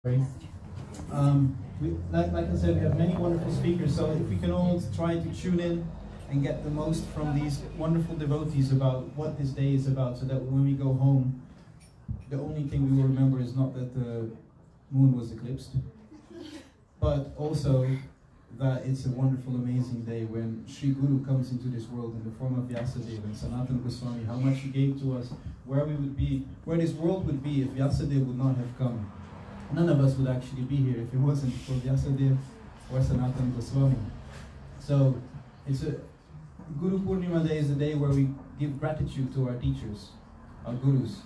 Great. Like I said, we have many wonderful speakers, so if we can all try to tune in and get the most from these wonderful devotees about what this day is about, so that when we go home, the only thing we will remember is not that the moon was eclipsed, but also that it's a wonderful, amazing day when Sri Guru comes into this world in the form of Vyasadeva and Sanatana Goswami, how much he gave to us, where we would be, where this world would be if Vyasadeva would not have come. None of us would actually be here if it wasn't for Vyasadeva or Sanatana Goswami. So it's a Guru Purnima Day is a day where we give gratitude to our teachers, our gurus.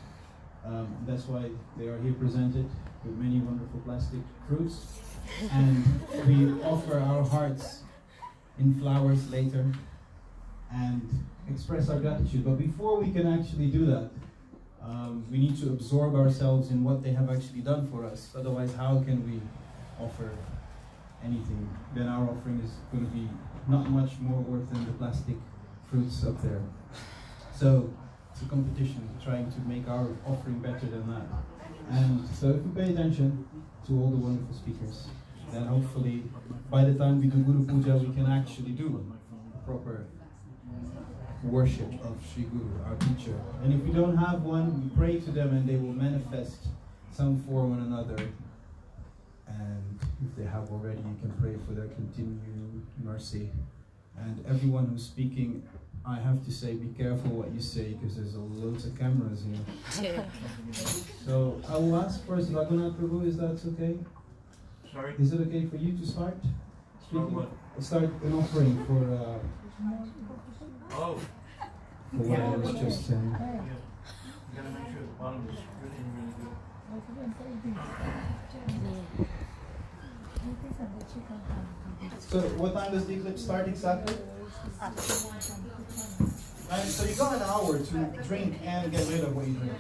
That's why they are here presented with many wonderful plastic fruits. And we offer our hearts in flowers later and express our gratitude. But before we can actually do that, we need to absorb ourselves in what they have actually done for us. Otherwise, how can we offer anything? Then our offering is going to be not much more worth than the plastic fruits up there. So it's a competition trying to make our offering better than that. And so if we pay attention to all the wonderful speakers, then hopefully by the time we do Guru Puja, we can actually do proper worship of Sri Guru, our teacher. And if we don't have one, we pray to them and they will manifest some form or another. And if they have already, you can pray for their continued mercy. And everyone who's speaking, I have to say, be careful what you say, because there's loads of cameras here. So I will ask first, Raghunath Prabhu, is that okay? Sorry? Is it okay for you to start speaking? Start an offering for what I was just saying. Yeah. You gotta make sure the bottom is really good. So what time does the eclipse start exactly? And so you got an hour to drink and get rid of what you drink.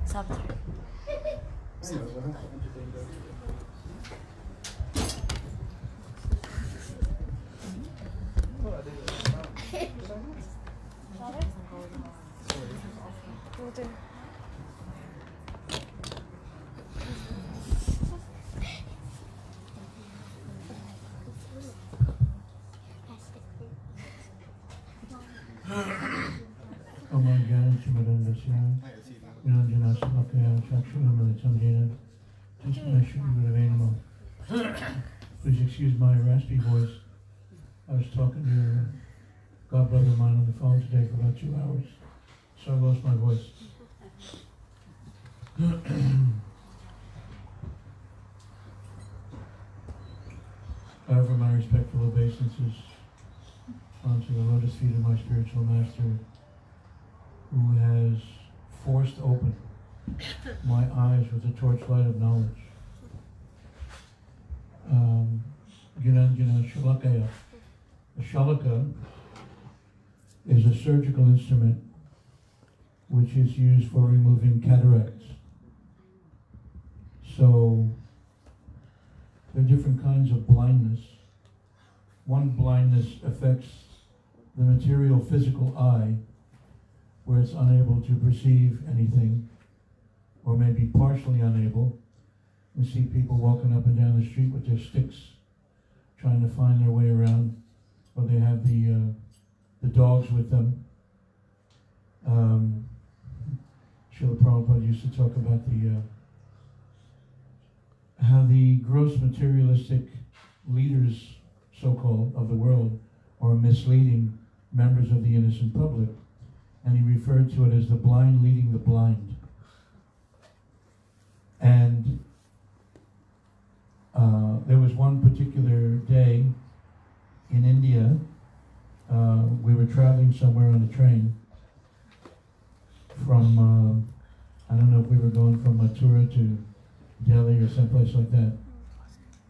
Sorry? Anyways, we'll have to entertain that. Please excuse my raspy voice. I was talking to a godbrother of mine on the phone today for about 2 hours, so I lost my voice. I offer my respectful obeisances onto the lotus feet of my spiritual master, who has forced open my eyes with the torchlight of knowledge. Gunanjana Shalakaya. A shalaka is a surgical instrument which is used for removing cataracts. So there are different kinds of blindness. One blindness affects the material physical eye, where it's unable to perceive anything, or maybe partially unable. We see people walking up and down the street with their sticks, trying to find their way around, or they have the dogs with them. Srila Prabhupada used to talk about how the gross materialistic leaders, so-called, of the world are misleading members of the innocent public, and he referred to it as the blind leading the blind. And there was one particular day in India, we were traveling somewhere on the train from, I don't know if we were going from Mathura to Delhi or someplace like that,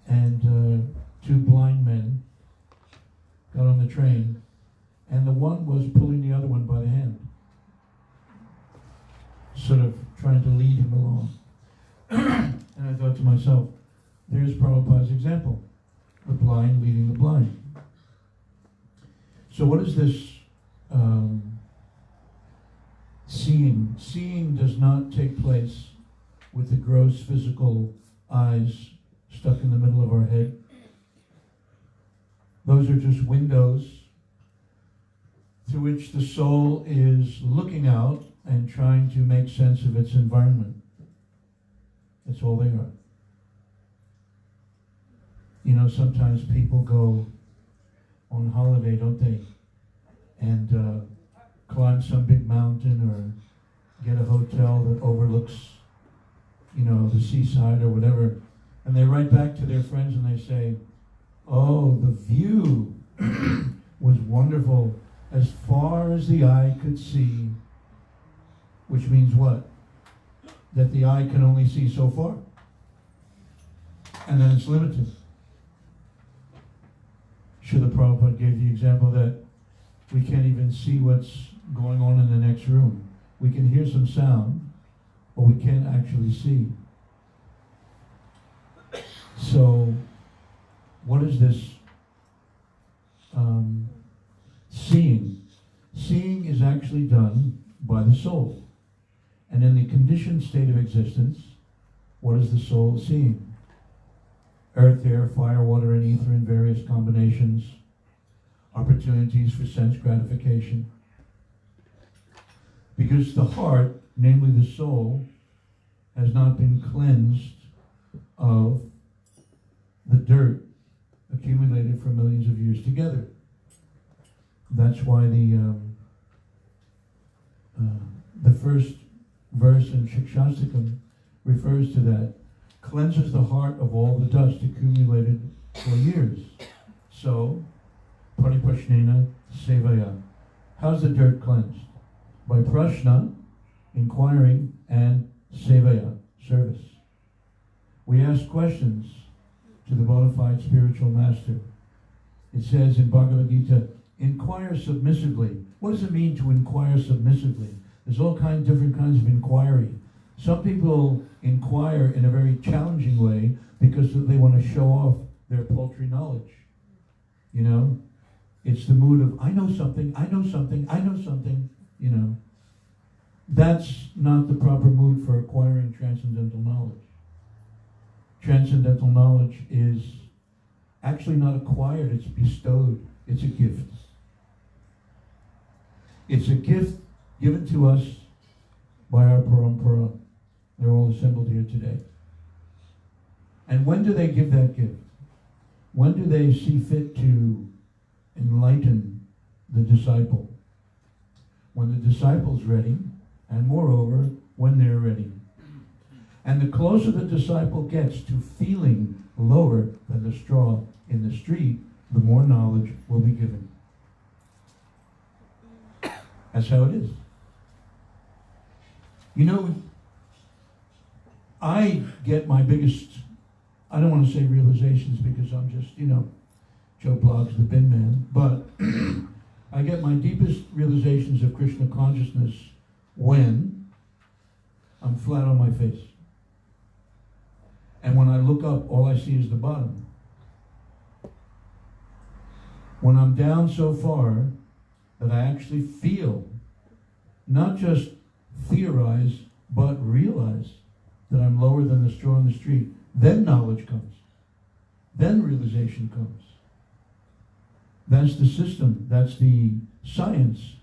and 2 blind men got on the train, and the one was pulling the other one by the hand, sort of trying to lead him along. And I thought to myself, there's Prabhupada's example, the blind leading the blind. So what is this seeing. Seeing does not take place with the gross physical eyes stuck in the middle of our head. Those are just windows through which the soul is looking out and trying to make sense of its environment. That's all they are. You know, sometimes people go on holiday, don't they? And climb some big mountain or get a hotel that overlooks, you know, the seaside or whatever. And they write back to their friends and they say, oh, the view was wonderful as far as the eye could see. Which means what? That the eye can only see so far. And then it's limited. Srila Prabhupada gave the example that we can't even see what's going on in the next room. We can hear some sound, but we can't actually see. So, what is this seeing? Seeing is actually done by the soul. And in the conditioned state of existence, what is the soul seeing? Earth, air, fire, water, and ether in various combinations, opportunities for sense gratification. Because the heart, namely the soul, has not been cleansed of the dirt accumulated for millions of years together. That's why the first verse in Shikshastakam refers to that. Cleanses the heart of all the dust accumulated for years. So, Paripashnena Sevaya. How's the dirt cleansed? By prashna, inquiring, and sevaya, service. We ask questions to the bona fide spiritual master. It says in Bhagavad Gita, inquire submissively. What does it mean to inquire submissively? There's all different kinds of inquiry. Some people inquire in a very challenging way because they want to show off their paltry knowledge. You know? It's the mood of, I know something, I know something, I know something, you know. That's not the proper mood for acquiring transcendental knowledge. Transcendental knowledge is actually not acquired, it's bestowed. It's a gift. It's a gift given to us by our parampara. They're all assembled here today. And when do they give that gift? When do they see fit to enlighten the disciple? When the disciple's ready, and moreover, when they're ready. And the closer the disciple gets to feeling lower than the straw in the street, the more knowledge will be given. That's how it is. You know, I get my biggest, I don't want to say realizations because I'm just, you know, Joe Bloggs the bin man, but I get my deepest realizations of Krishna consciousness when I'm flat on my face. And when I look up, all I see is the bottom. When I'm down so far that I actually feel, not just theorize, but realize that I'm lower than the straw in the street, then knowledge comes. Then realization comes. That's the system, that's the science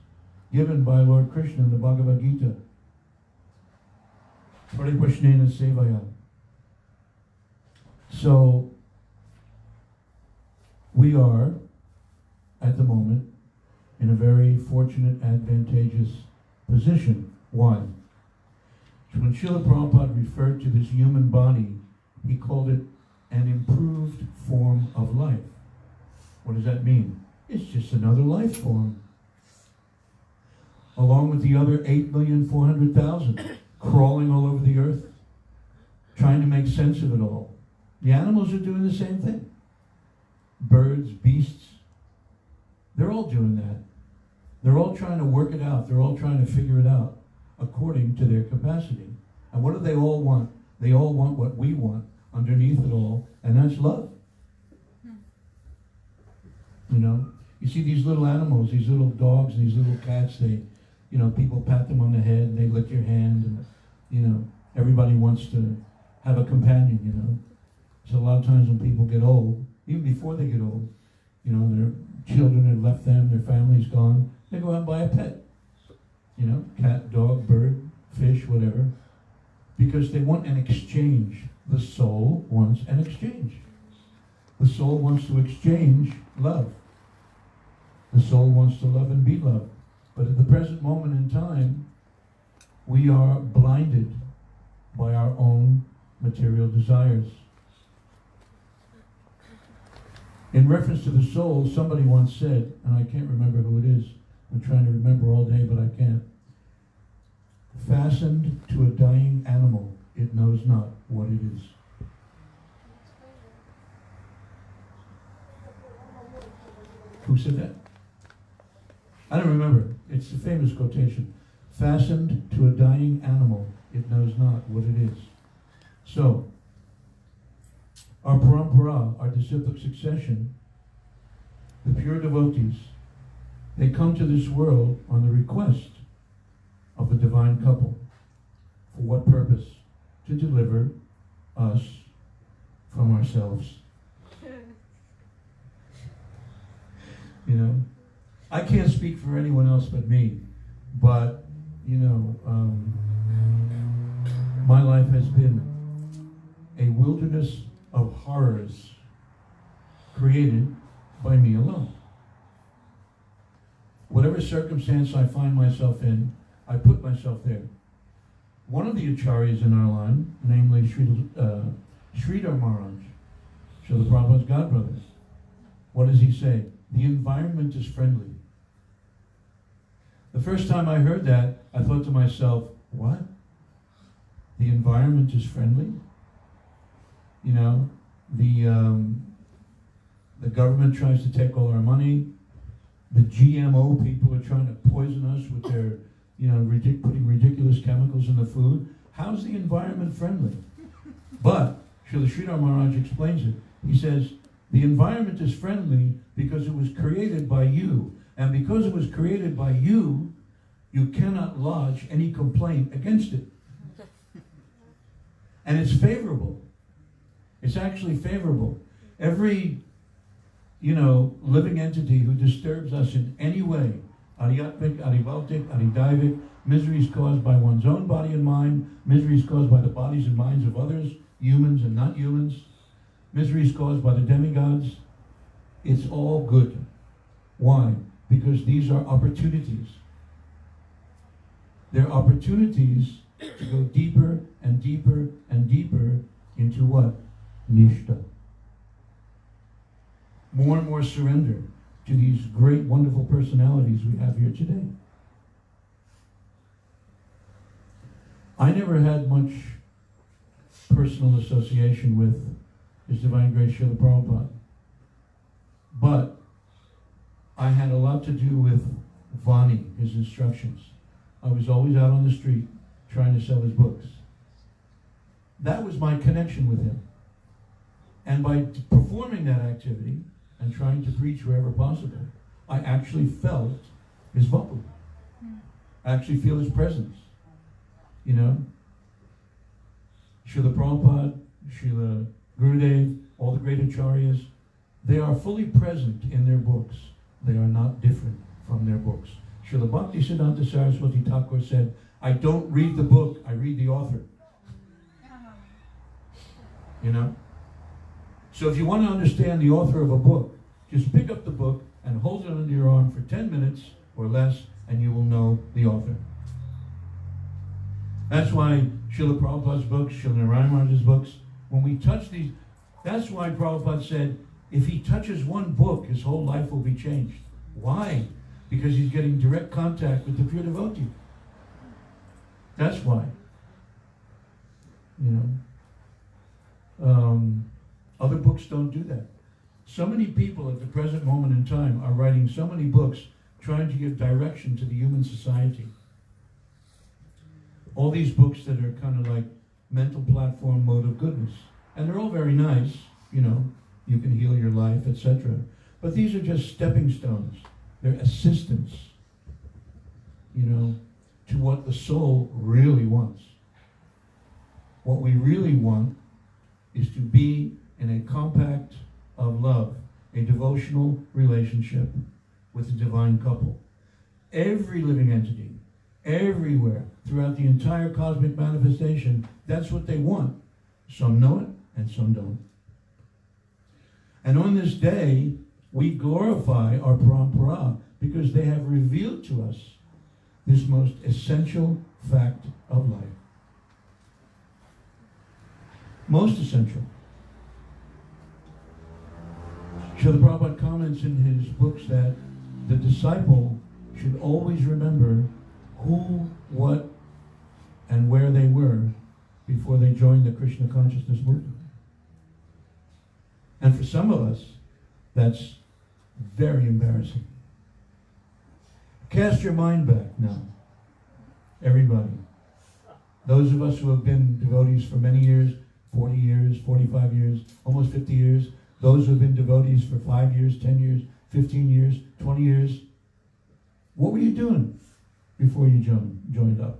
given by Lord Krishna in the Bhagavad Gita. Paripashnena Sevaya. So, we are, at the moment, in a very fortunate, advantageous position. Why? So when Srila Prabhupada referred to this human body, he called it an improved form of life. What does that mean? It's just another life form. Along with the other 8,400,000 crawling all over the earth, trying to make sense of it all. The animals are doing the same thing. Birds, beasts, they're all doing that. They're all trying to work it out. They're all trying to figure it out according to their capacity. And what do they all want? They all want what we want underneath it all, and that's love. You know? You see these little animals, these little dogs, these little cats, they you know, people pat them on the head, and they lick your hand, and, you know, everybody wants to have a companion, you know. So a lot of times when people get old, even before they get old, you know, their children have left them, their family's gone, they go out and buy a pet. You know, cat, dog, bird, fish, whatever. Because they want an exchange. The soul wants an exchange. The soul wants to exchange love. The soul wants to love and be loved. But at the present moment in time, we are blinded by our own material desires. In reference to the soul, somebody once said, and I can't remember who it is, I'm trying to remember all day, but I can't. Fastened to a dying animal, it knows not what it is. Who said that? I don't remember. It's a famous quotation. Fastened to a dying animal, it knows not what it is. So, our parampara, our disciplic succession, the pure devotees, they come to this world on the request of the divine couple. For what purpose? To deliver us from ourselves. You know, I can't speak for anyone else but me, but, you know, my life has been a wilderness of horrors created by me alone. Whatever circumstance I find myself in, I put myself there. One of the acharyas in our line, namely Sridhar Maharaj, Srila Prabhupada's godbrother, what does he say? The environment is friendly. The first time I heard that, I thought to myself, what? The environment is friendly? You know, the government tries to take all our money. The GMO people are trying to poison us with their, you know, putting ridiculous chemicals in the food. How's the environment friendly? But Srila Sridhar Maharaj explains it. He says, the environment is friendly because it was created by you. And because it was created by you, you cannot lodge any complaint against it. And it's favorable. It's actually favorable. Every, you know, living entity who disturbs us in any way, Adhyatmic, Adhivaltic, Adhidaivic, miseries caused by one's own body and mind, miseries caused by the bodies and minds of others, humans and not humans, miseries caused by the demigods, it's all good. Why? Because these are opportunities. They're opportunities to go deeper and deeper and deeper into what? Nishta. More and more surrender to these great, wonderful personalities we have here today. I never had much personal association with His Divine Grace Srila Prabhupada, but I had a lot to do with Vani, his instructions. I was always out on the street trying to sell his books. That was my connection with him. And by performing that activity and trying to preach wherever possible, I actually felt his vapu. I actually feel his presence. You know? Srila Prabhupada, Srila Gurudev, all the great acharyas, they are fully present in their books. They are not different from their books. Srila Bhaktisiddhanta Saraswati Thakur said, I don't read the book, I read the author. You know? So if you want to understand the author of a book, just pick up the book and hold it under your arm for 10 minutes or less, and you will know the author. That's why Srila Prabhupada's books, Srila Narayana Maharaj's books, when we touch these, that's why Prabhupada said, if he touches one book, his whole life will be changed. Why? Because he's getting direct contact with the pure devotee. That's why. You know? Other books don't do that. So many people at the present moment in time are writing so many books trying to give direction to the human society. All these books that are kind of like mental platform mode of goodness. And they're all very nice, you know, you can heal your life, etc. But these are just stepping stones. They're assistants. to what the soul really wants. What we really want is to be in a compact of love, a devotional relationship with a divine couple. Every living entity, everywhere, throughout the entire cosmic manifestation, that's what they want. Some know it and some don't. And on this day, we glorify our parampara because they have revealed to us this most essential fact of life. Most essential. Srila Prabhupada comments in his books that the disciple should always remember who, what, and where they were before they joined the Krishna consciousness movement. And for some of us, that's very embarrassing. Cast your mind back now, everybody. Those of us who have been devotees for many years, 40 years, 45 years, almost 50 years, those who have been devotees for 5 years, 10 years, 15 years, 20 years, what were you doing before you joined up?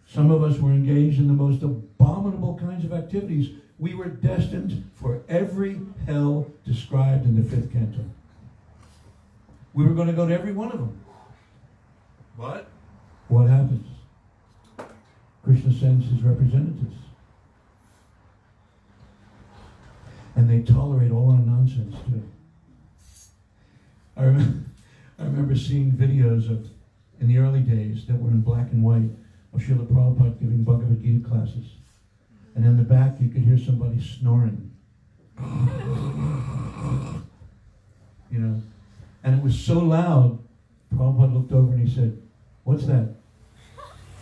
Some of us were engaged in the most abominable kinds of activities. We were destined for every hell described in the 5th canto. We were going to go to every one of them. But what happens? Krishna sends his representatives. And they tolerate all our nonsense too. I remember seeing videos of, in the early days, that were in black and white, of Srila Prabhupada giving Bhagavad Gita classes. And in the back you could hear somebody snoring. And it was so loud, Prabhupada looked over and he said, "What's that?"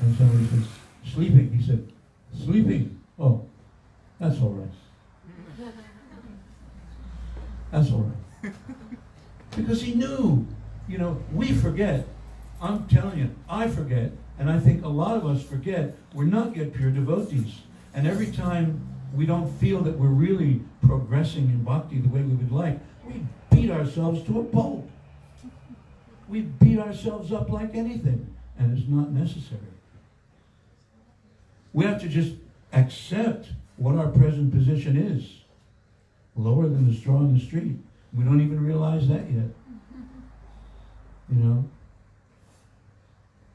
And somebody said, "Sleeping." He said, "Sleeping? Oh, that's all right. That's all right." Because he knew, we forget. I'm telling you, I forget. And I think a lot of us forget we're not yet pure devotees. And every time we don't feel that we're really progressing in bhakti the way we would like, we beat ourselves to a pulp. We beat ourselves up like anything. And it's not necessary. We have to just accept what our present position is. Lower than the straw in the street. We don't even realize that yet.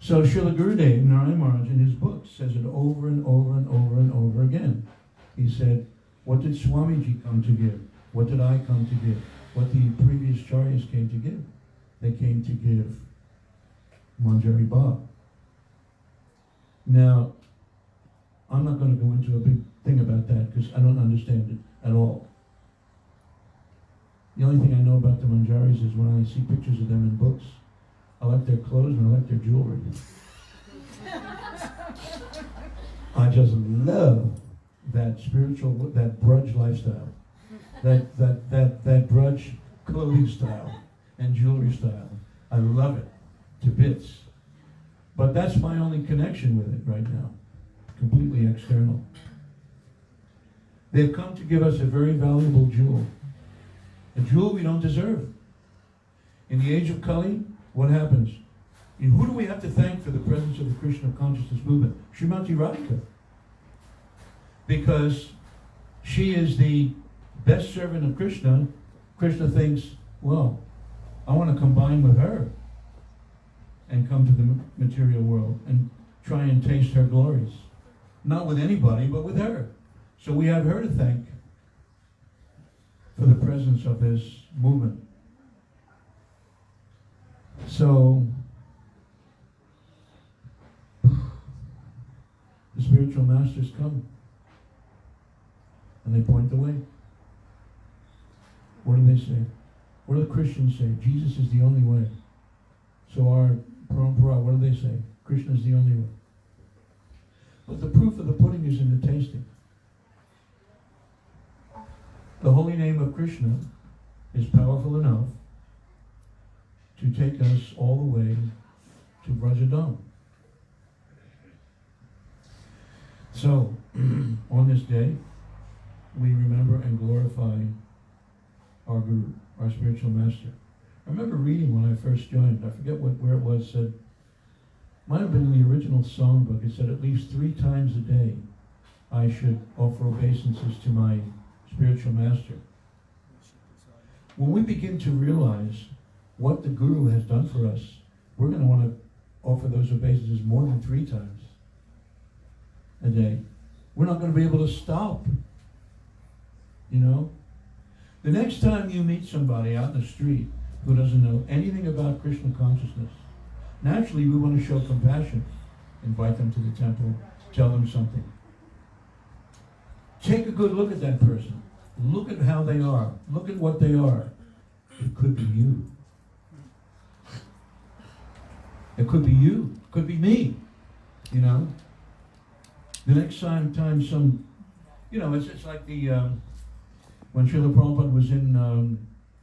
So Srila Gurudev Narayan Maharaj in his book says it over and over and over and over again. He said, what did Swamiji come to give? What did I come to give? What the previous Charyas came to give? They came to give Manjari Bhav. Now, I'm not going to go into a big thing about that because I don't understand it at all. The only thing I know about the Manjaris is when I see pictures of them in books. I like their clothes and I like their jewelry. I just love that spiritual, that Braj lifestyle, that Braj clothing style and jewelry style. I love it to bits. But that's my only connection with it right now, completely external. They've come to give us a very valuable jewel, a jewel we don't deserve. In the age of Kali, what happens? Who do we have to thank for the presence of the Krishna consciousness movement? Srimati Radhika. Because she is the best servant of Krishna. Krishna thinks, well, I want to combine with her and come to the material world and try and taste her glories. Not with anybody, but with her. So we have her to thank for the presence of this movement. So, the spiritual masters come and they point the way. What do they say? What do the Christians say? Jesus is the only way. So our parampara, what do they say? Krishna is the only way. But the proof of the pudding is in the tasting. The holy name of Krishna is powerful enough to take us all the way to Brajadam. So, on this day, we remember and glorify our Guru, our spiritual master. I remember reading when I first joined, I forget where it was, said might have been in the original songbook. It said at least 3 times a day I should offer obeisances to my spiritual master. When we begin to realize what the Guru has done for us, we're going to want to offer those obeisances more than 3 times a day. We're not going to be able to stop. You know? The next time you meet somebody out in the street who doesn't know anything about Krishna consciousness, naturally we want to show compassion. Invite them to the temple, tell them something. Take a good look at that person. Look at how they are. Look at what they are. It could be you. It could be you. It could be me. You know? The next time some, you know, it's like the, when Srila Prabhupada was in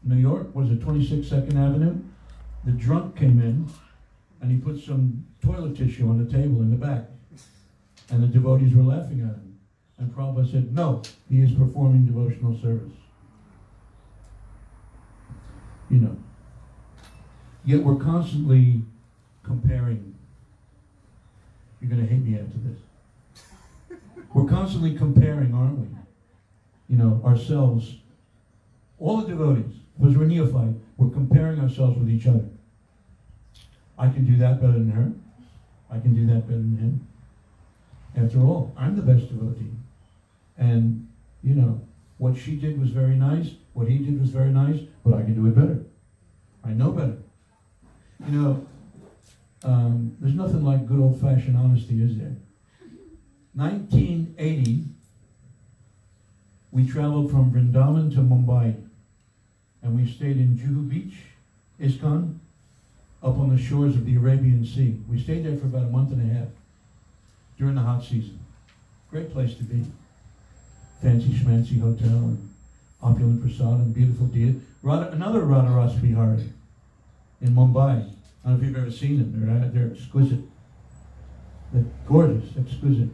New York, was it 26 Second Avenue? The drunk came in and he put some toilet tissue on the table in the back. And the devotees were laughing at him. And Prabhupada said, no, he is performing devotional service. You know. Yet we're constantly comparing. You're going to hate me after this. We're constantly comparing, aren't we? You know, ourselves. All the devotees, because we're neophyte, we're comparing ourselves with each other. I can do that better than her. I can do that better than him. After all, I'm the best devotee. And, you know, what she did was very nice, what he did was very nice, but I can do it better. I know better. You know, there's nothing like good old-fashioned honesty, is there? 1980, we traveled from Vrindavan to Mumbai, and we stayed in Juhu Beach, ISKCON, up on the shores of the Arabian Sea. We stayed there for about a month and a half during the hot season. Great place to be. Fancy schmancy hotel and opulent prasad and beautiful deer. Another Radharas Vihari in Mumbai. I don't know if you've ever seen them. They're exquisite. They're gorgeous, exquisite.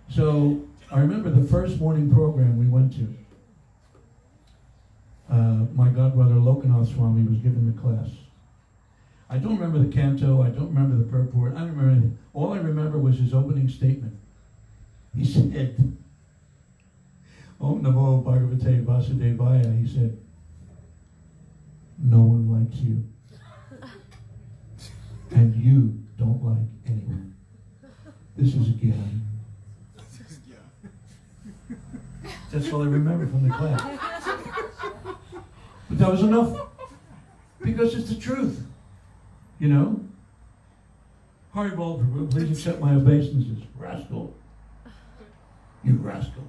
So I remember the first morning program we went to. My godbrother Lokanath Swami was giving the class. I don't remember the canto, I don't remember the purport, I don't remember anything. All I remember was his opening statement. He said, Om Namo Bhagavate Vasudevaya. He said, no one likes you. And you don't like anyone. This is a gyan. That's all I remember from the class. But that was enough. Because it's the truth. You know? Haribol Prabhu, please accept my obeisances. Rascal. You rascal.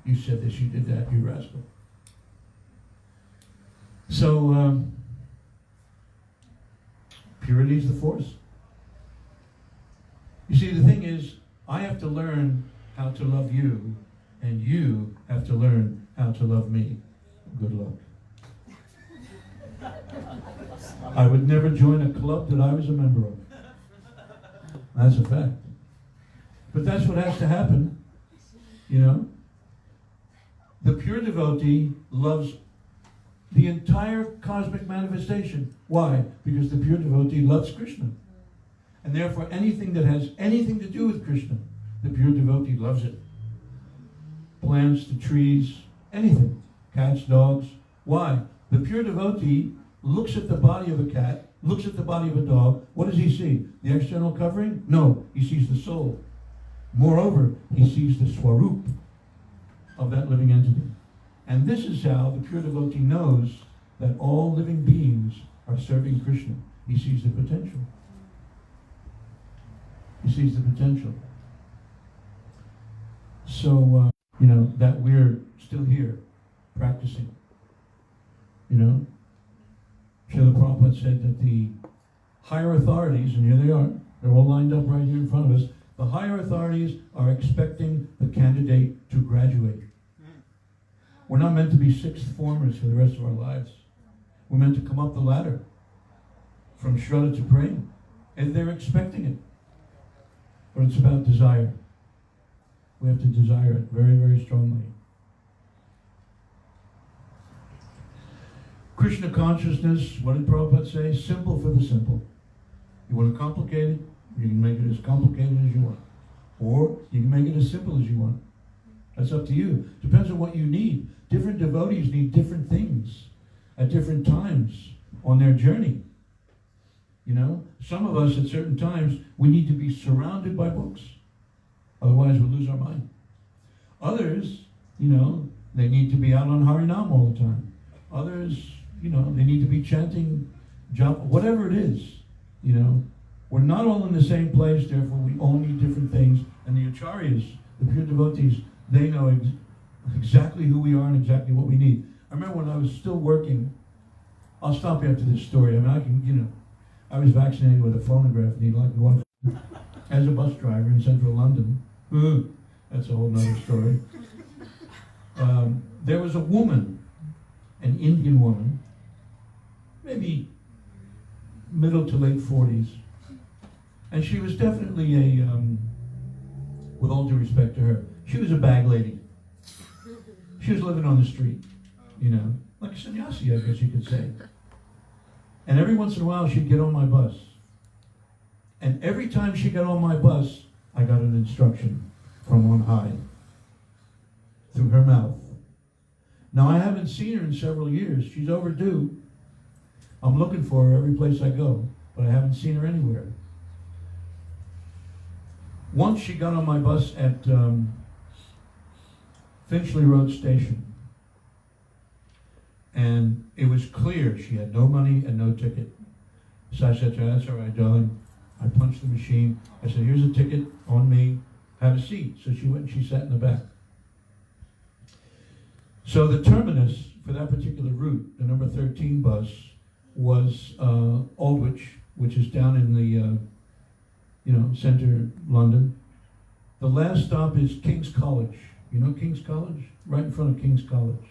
You said this, you did that, you rascal. So, purity is the force. You see, the thing is, I have to learn how to love you, and you have to learn how to love me. Good luck. I would never join a club that I was a member of. That's a fact. But that's what has to happen, you know? The pure devotee loves the entire cosmic manifestation. Why? Because the pure devotee loves Krishna. And therefore anything that has anything to do with Krishna, the pure devotee loves it. Plants, the trees, anything. Cats, dogs. Why? The pure devotee looks at the body of a cat, looks at the body of a dog. What does he see? The external covering? No, he sees the soul. Moreover, he sees the swarup of that living entity. And this is how the pure devotee knows that all living beings are serving Krishna. He sees the potential. He sees the potential. So, you know, that we're still here practicing. You know, Srila Prabhupada said that the higher authorities, and here they are, they're all lined up right here in front of us, the higher authorities are expecting the candidate to graduate. We're not meant to be sixth formers for the rest of our lives. We're meant to come up the ladder from Shraddha to Prem. And they're expecting it. But it's about desire. We have to desire it very, very strongly. Krishna consciousness, what did Prabhupada say? Simple for the simple. You want to complicate it? You can make it as complicated as you want. Or you can make it as simple as you want. That's up to you. Depends on what you need. Different devotees need different things at different times on their journey. You know, some of us at certain times, we need to be surrounded by books. Otherwise we'll lose our mind. Others, you know, they need to be out on Harinam all the time. Others, you know, they need to be chanting japa, whatever it is, you know. We're not all in the same place, therefore we all need different things. And the acharyas, the pure devotees, they know exactly who we are and exactly what we need. I remember when I was still working, I'll stop after this story. I mean, I can, you know, I was vaccinated with a phonograph needle like one as a bus driver in central London. That's a whole nother story. There was a woman, an Indian woman, maybe middle to late 40s, and she was definitely a, with all due respect to her, she was a bag lady. She was living on the street, you know, like a sannyasi, I guess you could say. And every once in a while, she'd get on my bus. And every time she got on my bus, I got an instruction from on high, through her mouth. Now, I haven't seen her in several years. She's overdue. I'm looking for her every place I go, but I haven't seen her anywhere. Once she got on my bus at Finchley Road Station, and it was clear she had no money and no ticket. So I said to her, "That's all right, darling." I punched the machine. I said, "Here's a ticket on me. Have a seat." So she went and she sat in the back. So the terminus for that particular route, the number 13 bus, was Aldwych, which is down in the, center London. The last stop is King's College. You know King's College? Right in front of King's College.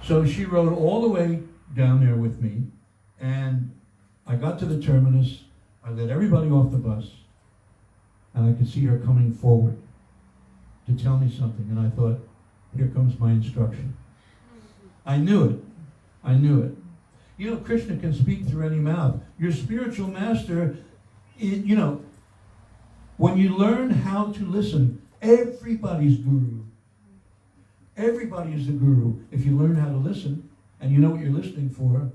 So she rode all the way down there with me, and I got to the terminus. I let everybody off the bus, and I could see her coming forward to tell me something, and I thought, here comes my instruction. I knew it. I knew it. You know, Krishna can speak through any mouth. Your spiritual master, you know, when you learn how to listen, everybody's guru. Everybody is the guru if you learn how to listen and you know what you're listening for.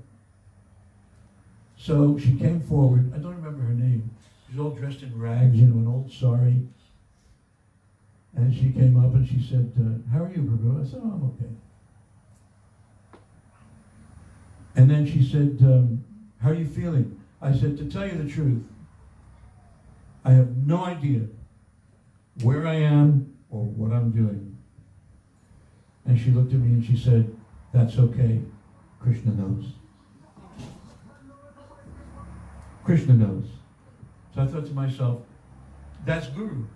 So she came forward. I don't remember her name. She's all dressed in rags, you know, an old sari. And she came up and she said, "How are you, Prabhu?" I said, "Oh, I'm okay." And then she said, "How are you feeling?" I said, "To tell you the truth, I have no idea where I am or what I'm doing." And she looked at me and she said, "That's okay. Krishna knows." Krishna knows. So I thought to myself, that's Guru.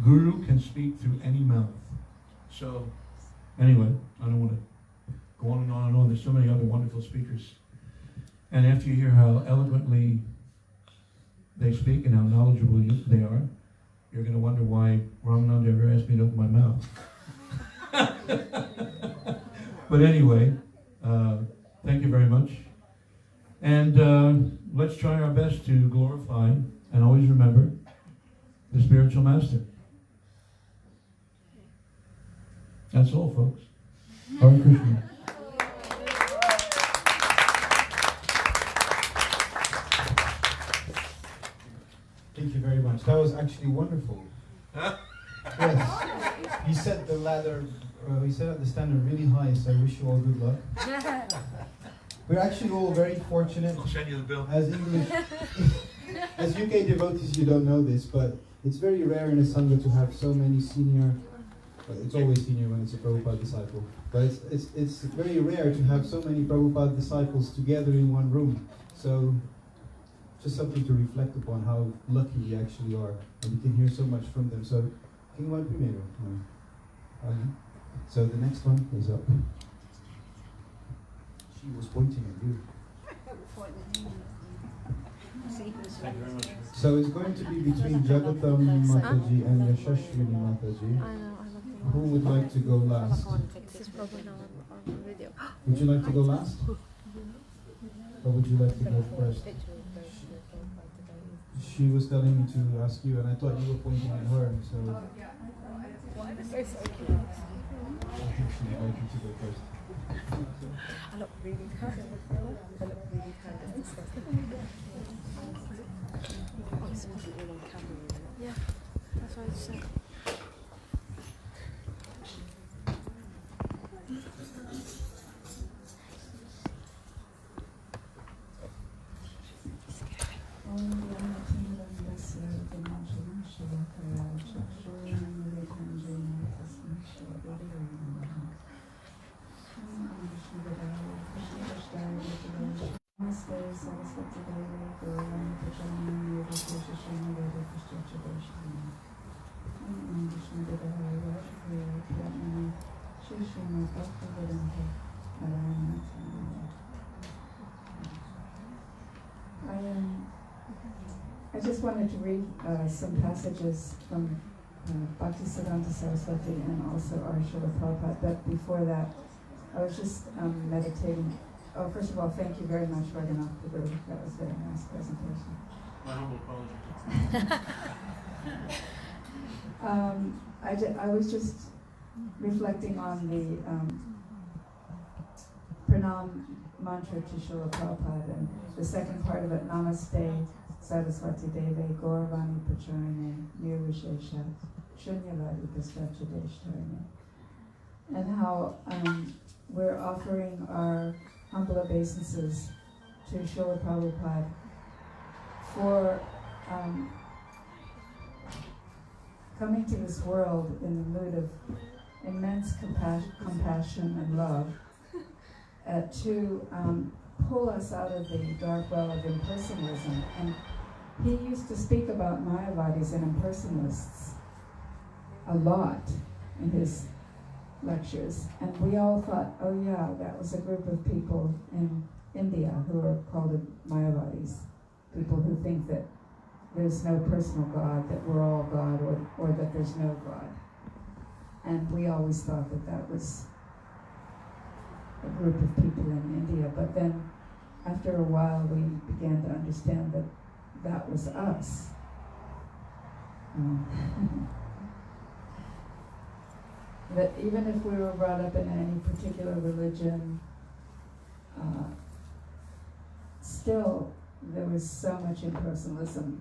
Guru can speak through any mouth. So, anyway, I don't want to go on and on and on. There's so many other wonderful speakers. And after you hear how eloquently they speak and how knowledgeable they are, you're going to wonder why Ramananda ever asked me to open my mouth. But anyway, thank you very much. And let's try our best to glorify and always remember the spiritual master. That's all, folks. Hare Krishna. Thank you very much. That was actually wonderful. Yes. He set the ladder, he set the standard really high, so I wish you all good luck. We're actually all very fortunate. I'll send you the bill. As English, as UK devotees, you don't know this, but it's very rare in a Sangha to have so many senior, well, it's always senior when it's a Prabhupada disciple, but it's very rare to have so many Prabhupada disciples together in one room. So, just something to reflect upon how lucky we actually are, and we can hear so much from them. So, quem vai primeiro? So the next one is up. She was pointing at you. Thank you very much. So it's going to be between Jagatam Mataji and Yashashwini Mataji. Who would like to go last? This is probably not on video. Would you like to go last? Or would you like to go first? She was telling me to ask you, and I thought you were pointing at her, so I think she'd like you to go first. I look really tired. I look really tired. It's disgusting. Oh, it's all on camera. Yeah, that's what I said. I just wanted to read some passages from Bhaktisiddhanta Saraswati and also our Srila Prabhupada, but before that, I was just meditating. Oh, first of all, thank you very much, Raghunath Prabhu. That was a very nice presentation. My humble apology. I was just reflecting on the Pranam mantra to Srila Prabhupada, and the second part of it, Namaste Saraswati Deve Gauravani Pacharine Nirvishesha Shunyavadi Pasvachadeshtarine, and how we're offering our humble obeisances to Srila Prabhupada for coming to this world in the mood of immense compassion and love to pull us out of the dark well of impersonalism. And he used to speak about Mayavadis and impersonalists a lot in his lectures. And we all thought, oh yeah, that was a group of people in India who are called Mayavadis. People who think that there's no personal God, that we're all God, or that there's no God. And we always thought that that was a group of people in India. But then after a while we began to understand that that was us. That even if we were brought up in any particular religion, still there was so much impersonalism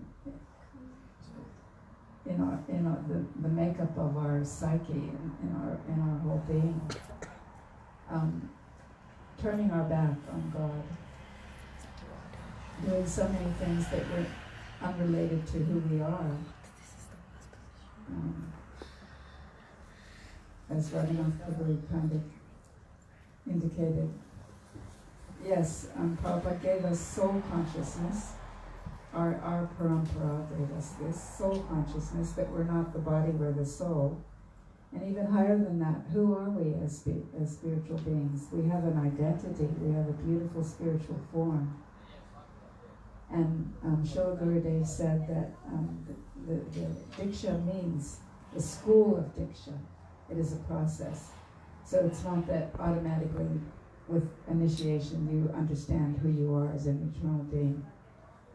in the makeup of our psyche, in our whole being, turning our back on God, doing so many things that were unrelated to who we are. As Raghunath Prabhu kind of indicated. Yes, Prabhupada gave us soul consciousness. Our parampara gave us this soul consciousness, that we're not the body, we're the soul. And even higher than that, who are we as spiritual beings? We have an identity, we have a beautiful spiritual form. And Srila Gurudev said that the Diksha means the school of Diksha. It is a process. So it's not that automatically with initiation you understand who you are as an eternal being.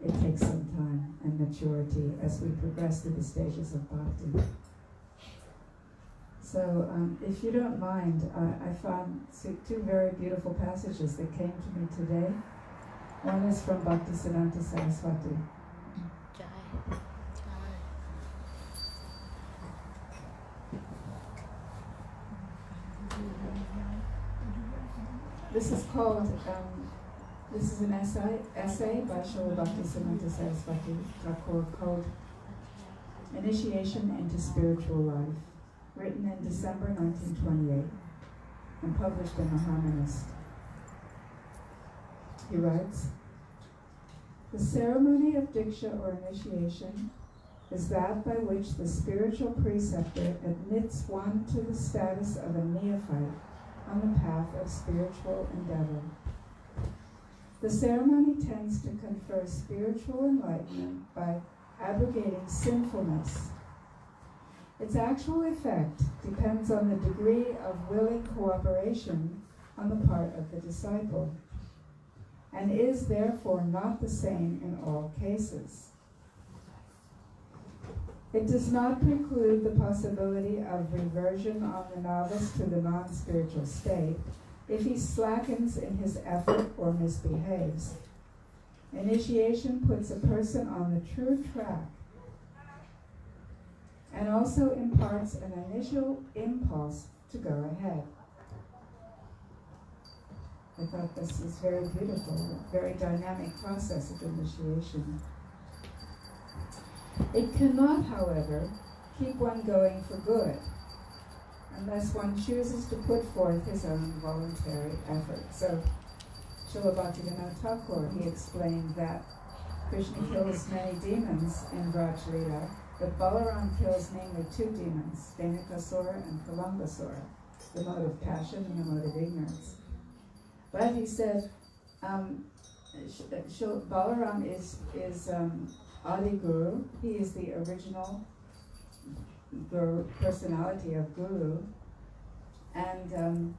It takes some time and maturity as we progress through the stages of bhakti. So if you don't mind, I found two very beautiful passages that came to me today. One is from Bhaktisiddhanta Saraswati. This is called, this is an essay by Srila Bhaktisiddhanta Saraswati Thakur called Initiation into Spiritual Life, written in December 1928 and published in The Harmonist. He writes, "The ceremony of Diksha or initiation is that by which the spiritual preceptor admits one to the status of a neophyte on the path of spiritual endeavor. The ceremony tends to confer spiritual enlightenment by abrogating sinfulness. Its actual effect depends on the degree of willing cooperation on the part of the disciple. and is therefore not the same in all cases. It does not preclude the possibility of reversion on the novice to the non-spiritual state if he slackens in his effort or misbehaves. Initiation puts a person on the true track and also imparts an initial impulse to go ahead. I thought this is very beautiful, a very dynamic process of initiation. It cannot, however, keep one going for good unless one chooses to put forth his own voluntary effort. So, Srila Bhaktivinoda Thakur, he explained that Krishna kills many demons in Braj Lila, but Balaram kills mainly two demons, Dhenukasura and Kalambasura, the mode of passion and the mode of ignorance. But he said, Balaram is Adi Guru. He is the original Guru, personality of Guru, and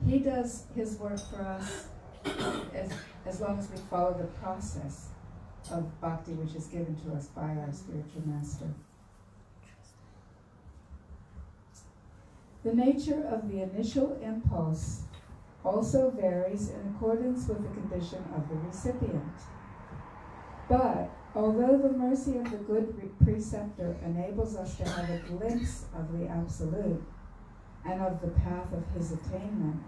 he does his work for us as long as we follow the process of bhakti which is given to us by our spiritual master. The nature of the initial impulse also varies in accordance with the condition of the recipient. But although the mercy of the good preceptor enables us to have a glimpse of the Absolute and of the path of his attainment,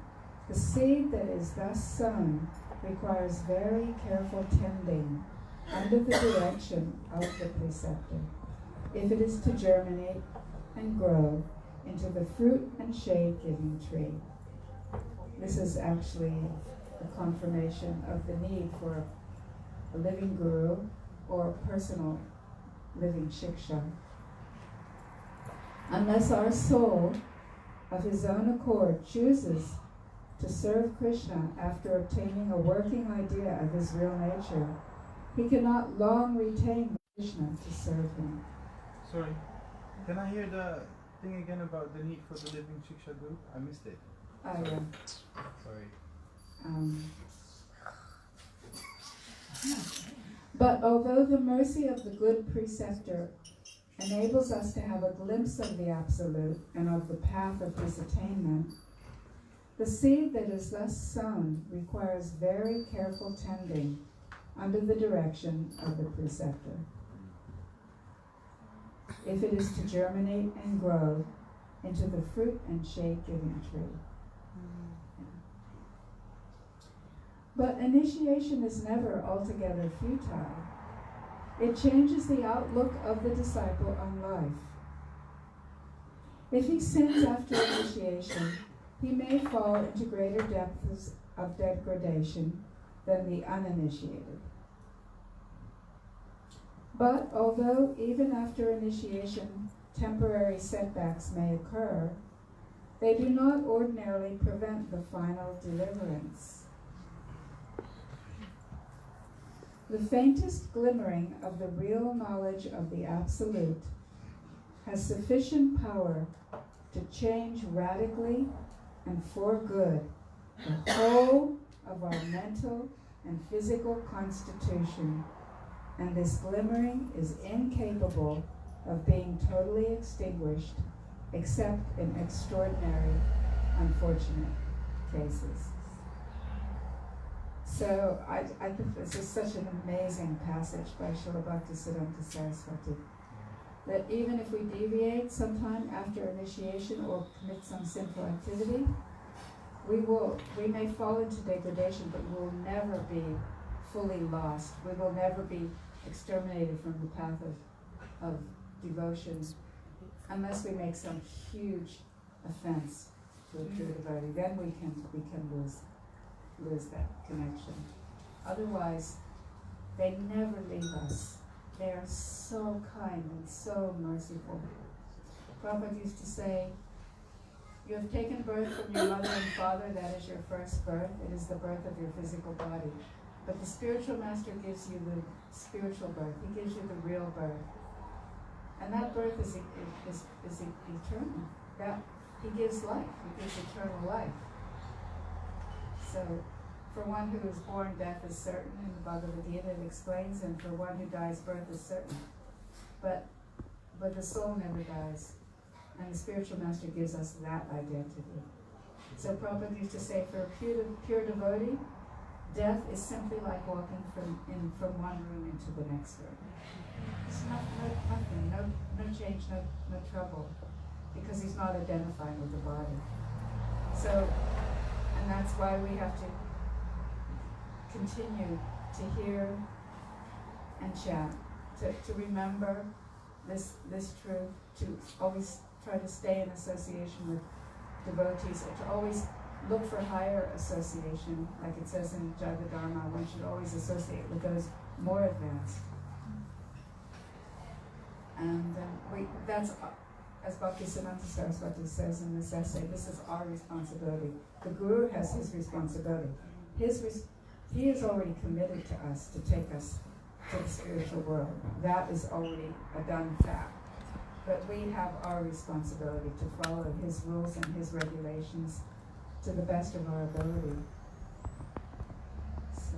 the seed that is thus sown requires very careful tending under the direction of the preceptor, if it is to germinate and grow into the fruit and shade-giving tree. This is actually a confirmation of the need for a living guru or personal living shiksha. Unless our soul, of his own accord, chooses to serve Krishna after obtaining a working idea of his real nature, he cannot long retain Krishna to serve him. Sorry, can I hear the thing again about the need for the living shiksha group? I missed it. Sorry. But although the mercy of the good preceptor enables us to have a glimpse of the Absolute and of the path of his attainment, the seed that is thus sown requires very careful tending under the direction of the preceptor, if it is to germinate and grow into the fruit and shade-giving tree. But initiation is never altogether futile. It changes the outlook of the disciple on life. If he sins after initiation, he may fall into greater depths of degradation than the uninitiated. But although even after initiation temporary setbacks may occur, they do not ordinarily prevent the final deliverance. The faintest glimmering of the real knowledge of the Absolute has sufficient power to change radically and for good the whole of our mental and physical constitution, and this glimmering is incapable of being totally extinguished except in extraordinary, unfortunate cases. So I think this is such an amazing passage by Srila Bhaktisiddhanta Saraswati, that even if we deviate sometime after initiation or commit some sinful activity, we may fall into degradation, but we will never be fully lost. We will never be exterminated from the path of devotion unless we make some huge offense to a true devotee. Then we can lose that connection. Otherwise, they never leave us. They are so kind and so merciful. Prabhupada used to say, you have taken birth from your mother and father, that is your first birth. It is the birth of your physical body. But the spiritual master gives you the spiritual birth. He gives you the real birth. And that birth is eternal. That he gives life. He gives eternal life. So For one who is born, death is certain, in the Bhagavad Gita it explains, and for one who dies, birth is certain. But the soul never dies, and the spiritual master gives us that identity. So Prabhupada used to say, for a pure devotee, death is simply like walking from one room into the next room. It's nothing, no change, no trouble, because he's not identified with the body. So, and that's why we have to continue to hear and chant, to remember this truth, to always try to stay in association with devotees, and to always look for higher association, like it says in Jaiva Dharma, one should always associate with those more advanced. And that's, as Bhaktisiddhanta Saraswati says in this essay, this is our responsibility. The Guru has his responsibility. He is already committed to us to take us to the spiritual world. That is already a done fact. But we have our responsibility to follow his rules and his regulations to the best of our ability. So,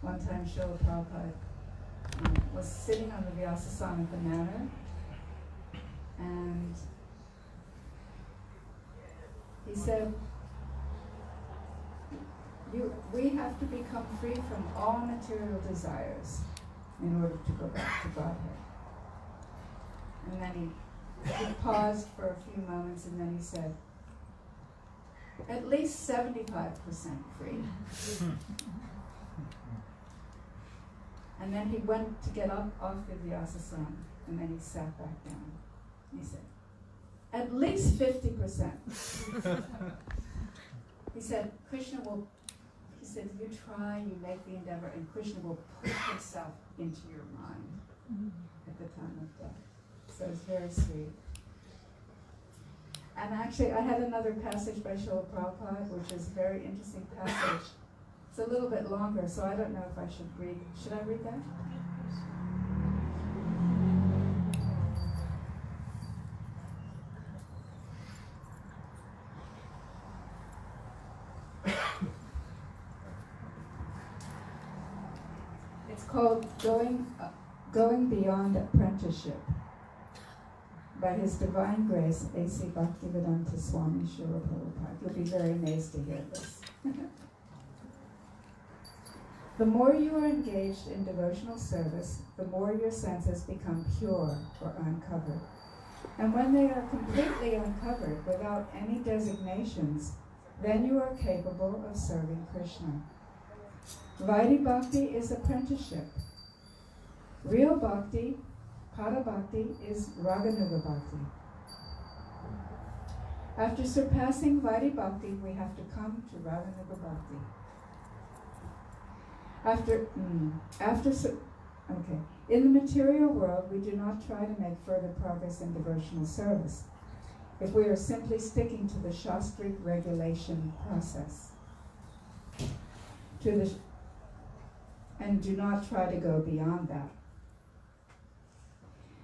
one time Srila Prabhupada was sitting on the Vyasasana at the manor, and he said, we have to become free from all material desires in order to go back to Godhead. And then he paused for a few moments, and then he said, at least 75% free. And then he went to get up off the Vyasasana, and then he sat back down. He said, at least 50%. He said, he said, you try, you make the endeavor, and Krishna will put himself into your mind at the time of death. So it's very sweet. And actually, I had another passage by Srila Prabhupada, which is a very interesting passage. It's a little bit longer, so I don't know if I should read. Should I read that? It's called Going Beyond Apprenticeship by His Divine Grace, A.C. Bhaktivedanta Swami Srila Prabhupada. You'll be very amazed to hear this. The more you are engaged in devotional service, the more your senses become pure or uncovered. And when they are completely uncovered, without any designations, then you are capable of serving Krishna. Vaidhi Bhakti is apprenticeship. Real Bhakti, Pada Bhakti, is Raganuga Bhakti. After surpassing Vaidhi Bhakti, we have to come to Raganuga Bhakti. In the material world, we do not try to make further progress in devotional service if we are simply sticking to the Shastric regulation process. And do not try to go beyond that.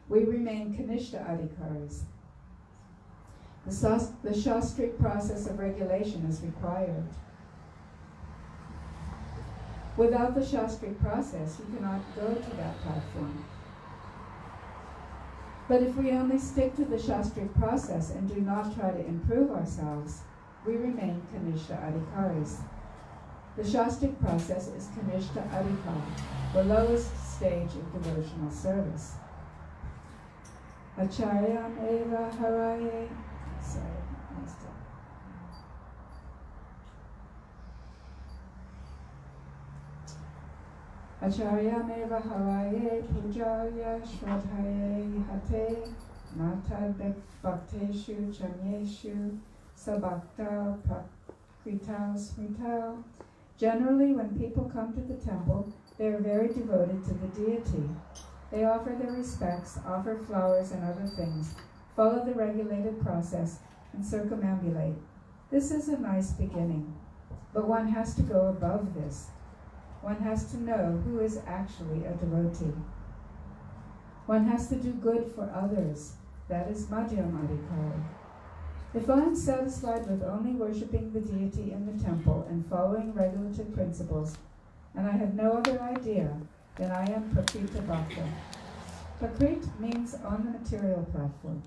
We remain Kanishta Adhikaris. The Shastric process of regulation is required. Without the Shastric process, you cannot go to that platform. But if we only stick to the Shastric process and do not try to improve ourselves, we remain Kanishta Adhikaris. The Shastric process is Kanishta Adhikar, the lowest stage of devotional service. Acharyam eva haraye. Sorry, I messed up. Acharyam eva haraye pujaya shradhaye hate matad bhakteshu chamyeshu sabhakta prakritau smritau. Generally, when people come to the temple, they are very devoted to the deity. They offer their respects, offer flowers and other things, follow the regulated process, and circumambulate. This is a nice beginning, but one has to go above this. One has to know who is actually a devotee. One has to do good for others. That is Madhyam Adhikar. If I am satisfied with only worshipping the deity in the temple and following regulative principles, and I have no other idea, then I am Prakrita Bhakta. Prakrit means on the material platform.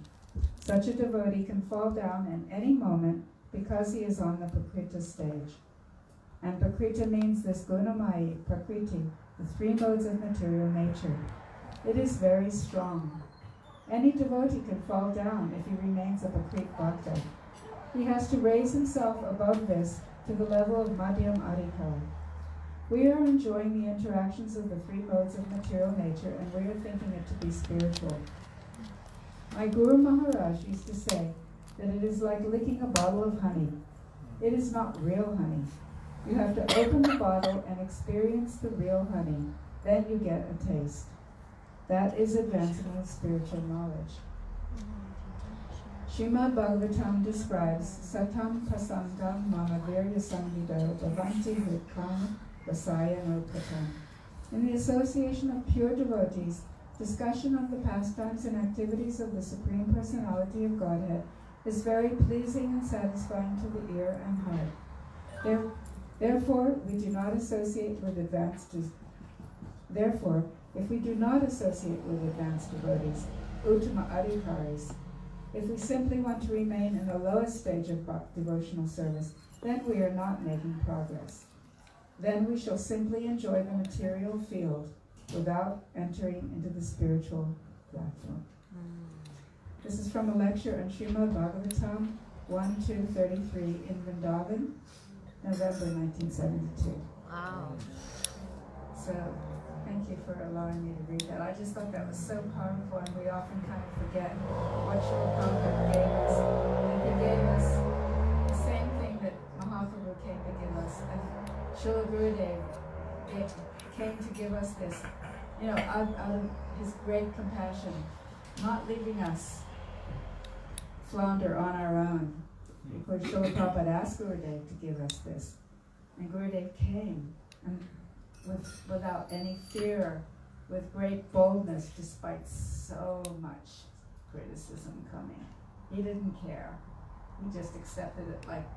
Such a devotee can fall down at any moment because he is on the Prakrita stage. And Prakrita means this Gunamaya, Prakriti, the three modes of material nature. It is very strong. Any devotee can fall down if he remains a Prakrit Bhakta. He has to raise himself above this to the level of Madhyam Adhikar. We are enjoying the interactions of the three modes of material nature, and we are thinking it to be spiritual. My Guru Maharaj used to say that it is like licking a bottle of honey. It is not real honey. You have to open the bottle and experience the real honey. Then you get a taste. That is advancing in spiritual knowledge. Srimad Bhagavatam describes Satam Pasangam Mama Virya Samvido Bhavanti Vikram Vasaya Nopatam. In the association of pure devotees, discussion of the pastimes and activities of the Supreme Personality of Godhead is very pleasing and satisfying to the ear and heart. Therefore, we do not associate with advanced Therefore, if we do not associate with advanced devotees, Uttama Adhikaris, if we simply want to remain in the lowest stage of devotional service, then we are not making progress. Then we shall simply enjoy the material field without entering into the spiritual platform. This is from a lecture on Srimad Bhagavatam 1-33 in Vrindavan, November 1972. Wow. So, thank you for allowing me to read that. I just thought that was so powerful, and we often kind of forget what Srila Prabhupada gave us. And he gave us the same thing that Mahaprabhu came to give us. And Srila Gurudev came to give us this, out of his great compassion, not leaving us flounder on our own. Because Srila Prabhupada asked Gurudev to give us this. And Gurudev came, and without any fear, with great boldness, despite so much criticism coming. He didn't care. He just accepted it like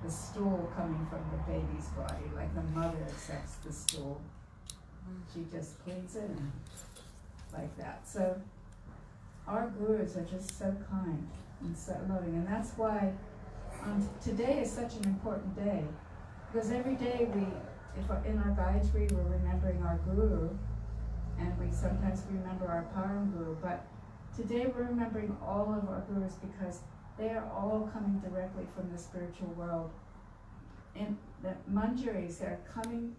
the stool coming from the baby's body, like the mother accepts the stool. She just cleans it and like that. So our gurus are just so kind and so loving, and that's why today is such an important day, because every day if in our Gayatri we're remembering our Guru, and we sometimes remember our Param Guru, but today we're remembering all of our Gurus because they are all coming directly from the spiritual world. And the Manjaris are coming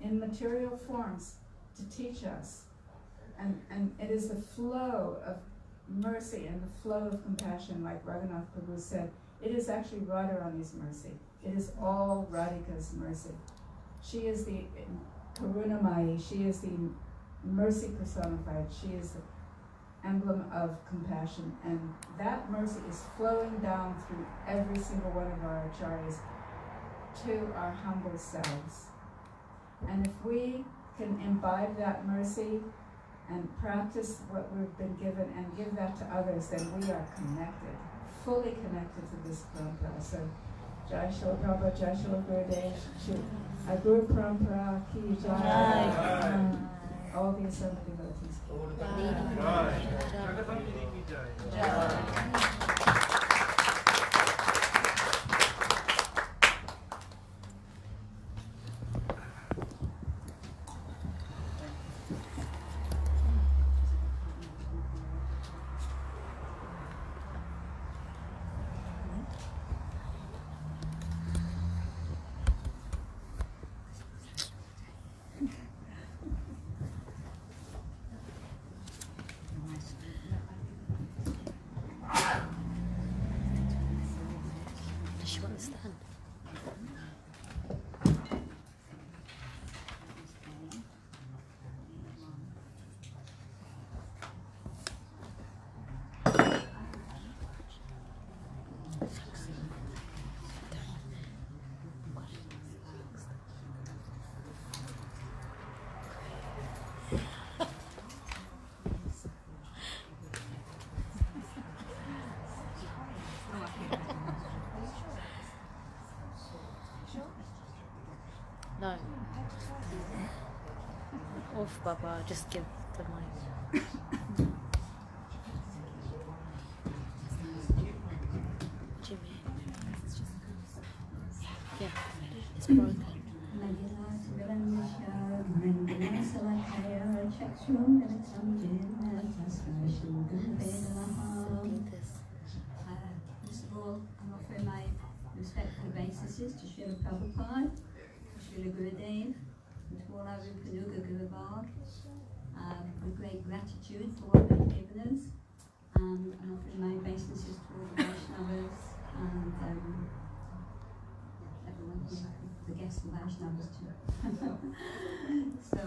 in material forms to teach us. And it is the flow of mercy and the flow of compassion, like Raghunath Prabhu said. It is actually Radharani's mercy. It is all Radhika's mercy. She is the Purnima, she is the mercy personified, she is the emblem of compassion, and that mercy is flowing down through every single one of our acharyas to our humble selves. And if we can imbibe that mercy and practice what we've been given and give that to others, then we are connected, fully connected to this parampara. So, Jai Shri Prabhupada, Jai Shri Gurudev, Guru Parampara Ki Jai. All the assembled devotees. off, Baba. Just give the mic. Jimmy. Yeah, it's broken. First of all, I'm offering my respectful obeisances to Srila Prabhupada, Srila Gurudev, and to all our Rupanuga Guru Varg, with great gratitude for what they've given us. I'm offering my obeisances to all the Vaishnavas and everyone here, the guests of Vaishnavas too. So,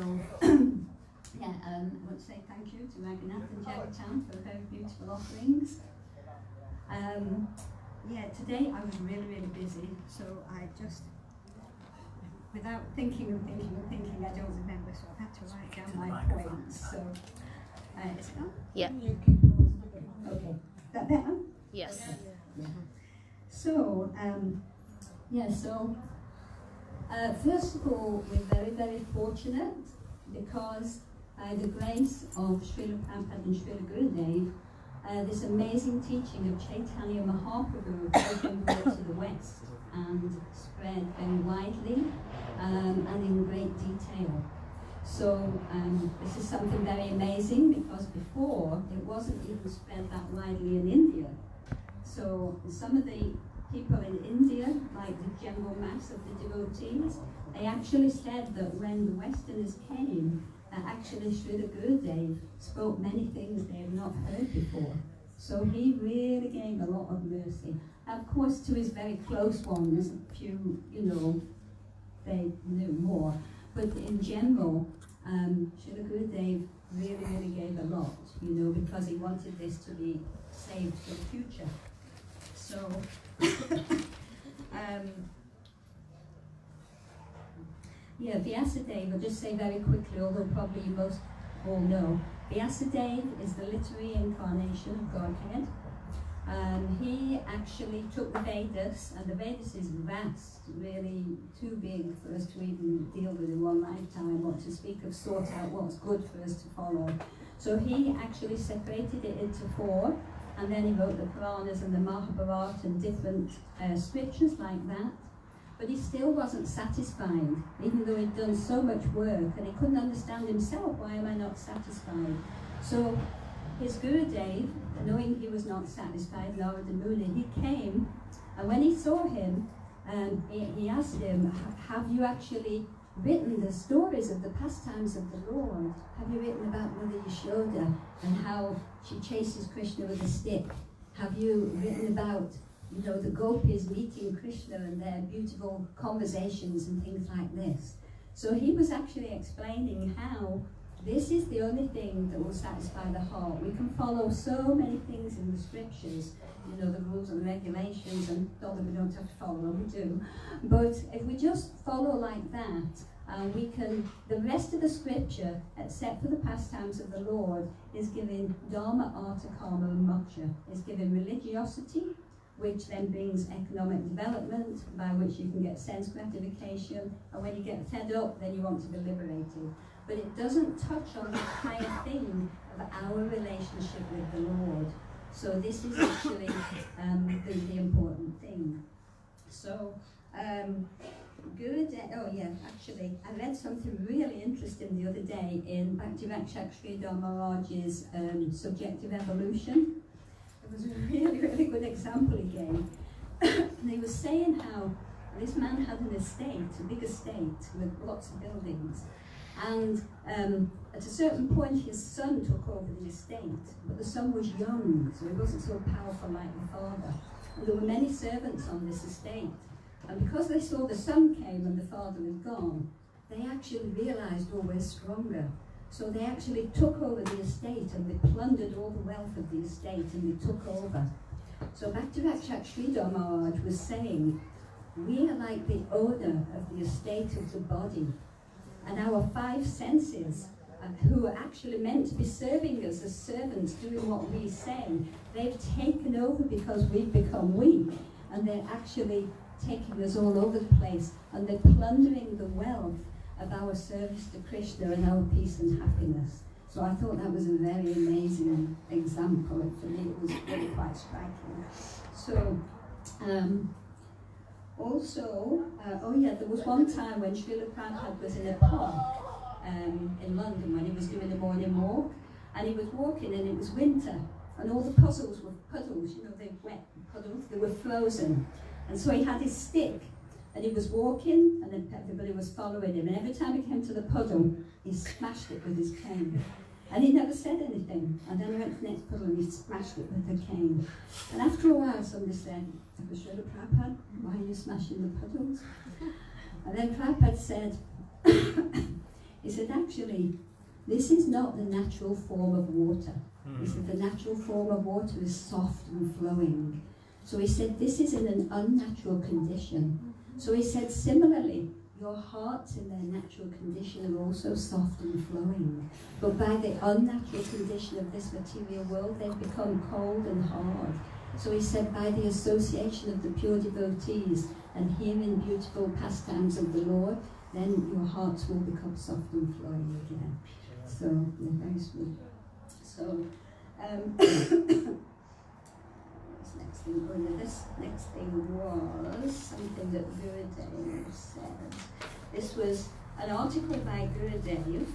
yeah, I want to say thank you to Raghunath and Jagatan for very beautiful offerings. Yeah, today I was really, really busy, so I just, without thinking, I don't remember, so I've had to write down my points. So, is it on? Yeah. Okay, is that better? Yes. Yeah. So, first of all, we're very, very fortunate because by the grace of Srila Prabhupada and Srila Gurudev, this amazing teaching of Chaitanya Mahaprabhu has been brought to the West and spread very widely and in great detail. So this is something very amazing because before it wasn't even spread that widely in India. So some of the people in India, like the general mass of the devotees, they actually said that when the Westerners came, actually Srila Gurudev spoke many things they had not heard before. So he really gave a lot of mercy. Of course, to his very close ones, a few, they knew more. But in general, Srila Gurudev really, really gave a lot, because he wanted this to be saved for the future. So, Vyasadeva, I'll just say very quickly, although probably you most all know, Vyasadeva is the literary incarnation of Godhead. He actually took the Vedas, and the Vedas is vast, really too big for us to even deal with in one lifetime, or to speak of sort out what's good for us to follow. So he actually separated it into 4, and then he wrote the Puranas and the Mahabharata and different scriptures like that. But he still wasn't satisfied, even though he'd done so much work, and he couldn't understand himself, why am I not satisfied? So his Gurudev, knowing he was not satisfied, Narada Muni, he came, and when he saw him, he asked him, have you actually written the stories of the pastimes of the Lord? Have you written about Mother Yashoda and how she chases Krishna with a stick? Have you written about the gopis meeting Krishna and their beautiful conversations and things like this? So he was actually explaining how this is the only thing that will satisfy the heart. We can follow so many things in the scriptures, the rules and regulations, and not that we don't have to follow them, we do. But if we just follow like that, we can, the rest of the scripture, except for the pastimes of the Lord, is giving dharma, artha, karma, and moksha. Is giving religiosity, which then brings economic development, by which you can get sense gratification, and when you get fed up, then you want to be liberated. But it doesn't touch on the higher thing of our relationship with the Lord. So this is actually the important thing. So, actually, I read something really interesting the other day in Bhakti-Rakshak Sridhar Maharaj's Subjective Evolution. It was a really, really good example he gave. And he was saying how this man had an estate, a big estate with lots of buildings. And at a certain point his son took over the estate, but the son was young, so he wasn't so powerful like the father. And there were many servants on this estate. And because they saw the son came and the father was gone, they actually realized, oh, we're stronger. So they actually took over the estate and they plundered all the wealth of the estate and they took over. So Bhakti-Rakshak Sridhar Maharaj was saying, we are like the owner of the estate of the body. And our 5 senses, who are actually meant to be serving us as servants, doing what we say, they've taken over because we've become weak. And they're actually taking us all over the place. And they're plundering the wealth. of our service to Krishna and our peace and happiness. So I thought that was a very amazing example, and for me it was really quite striking. So, there was one time when Srila Prabhupada was in a pub in London when he was doing a morning walk, and he was walking and it was winter, and all the puddles, they wet puddles, they were frozen. And so he had his stick, and he was walking, and then everybody was following him, and every time he came to the puddle, he smashed it with his cane. And he never said anything, and then he went to the next puddle and he smashed it with the cane. And after a while, somebody said, Srila Prabhupada, why are you smashing the puddles? And then Prabhupada said, he said, actually, this is not the natural form of water. He said, the natural form of water is soft and flowing. So he said, this is in an unnatural condition. So he said, similarly, your hearts in their natural condition are also soft and flowing. But by the unnatural condition of this material world, they've become cold and hard. So he said, by the association of the pure devotees and hearing beautiful pastimes of the Lord, then your hearts will become soft and flowing again. So, yeah, very sweet. So, this next thing was something that Gurudev said. This was an article by Gurudev,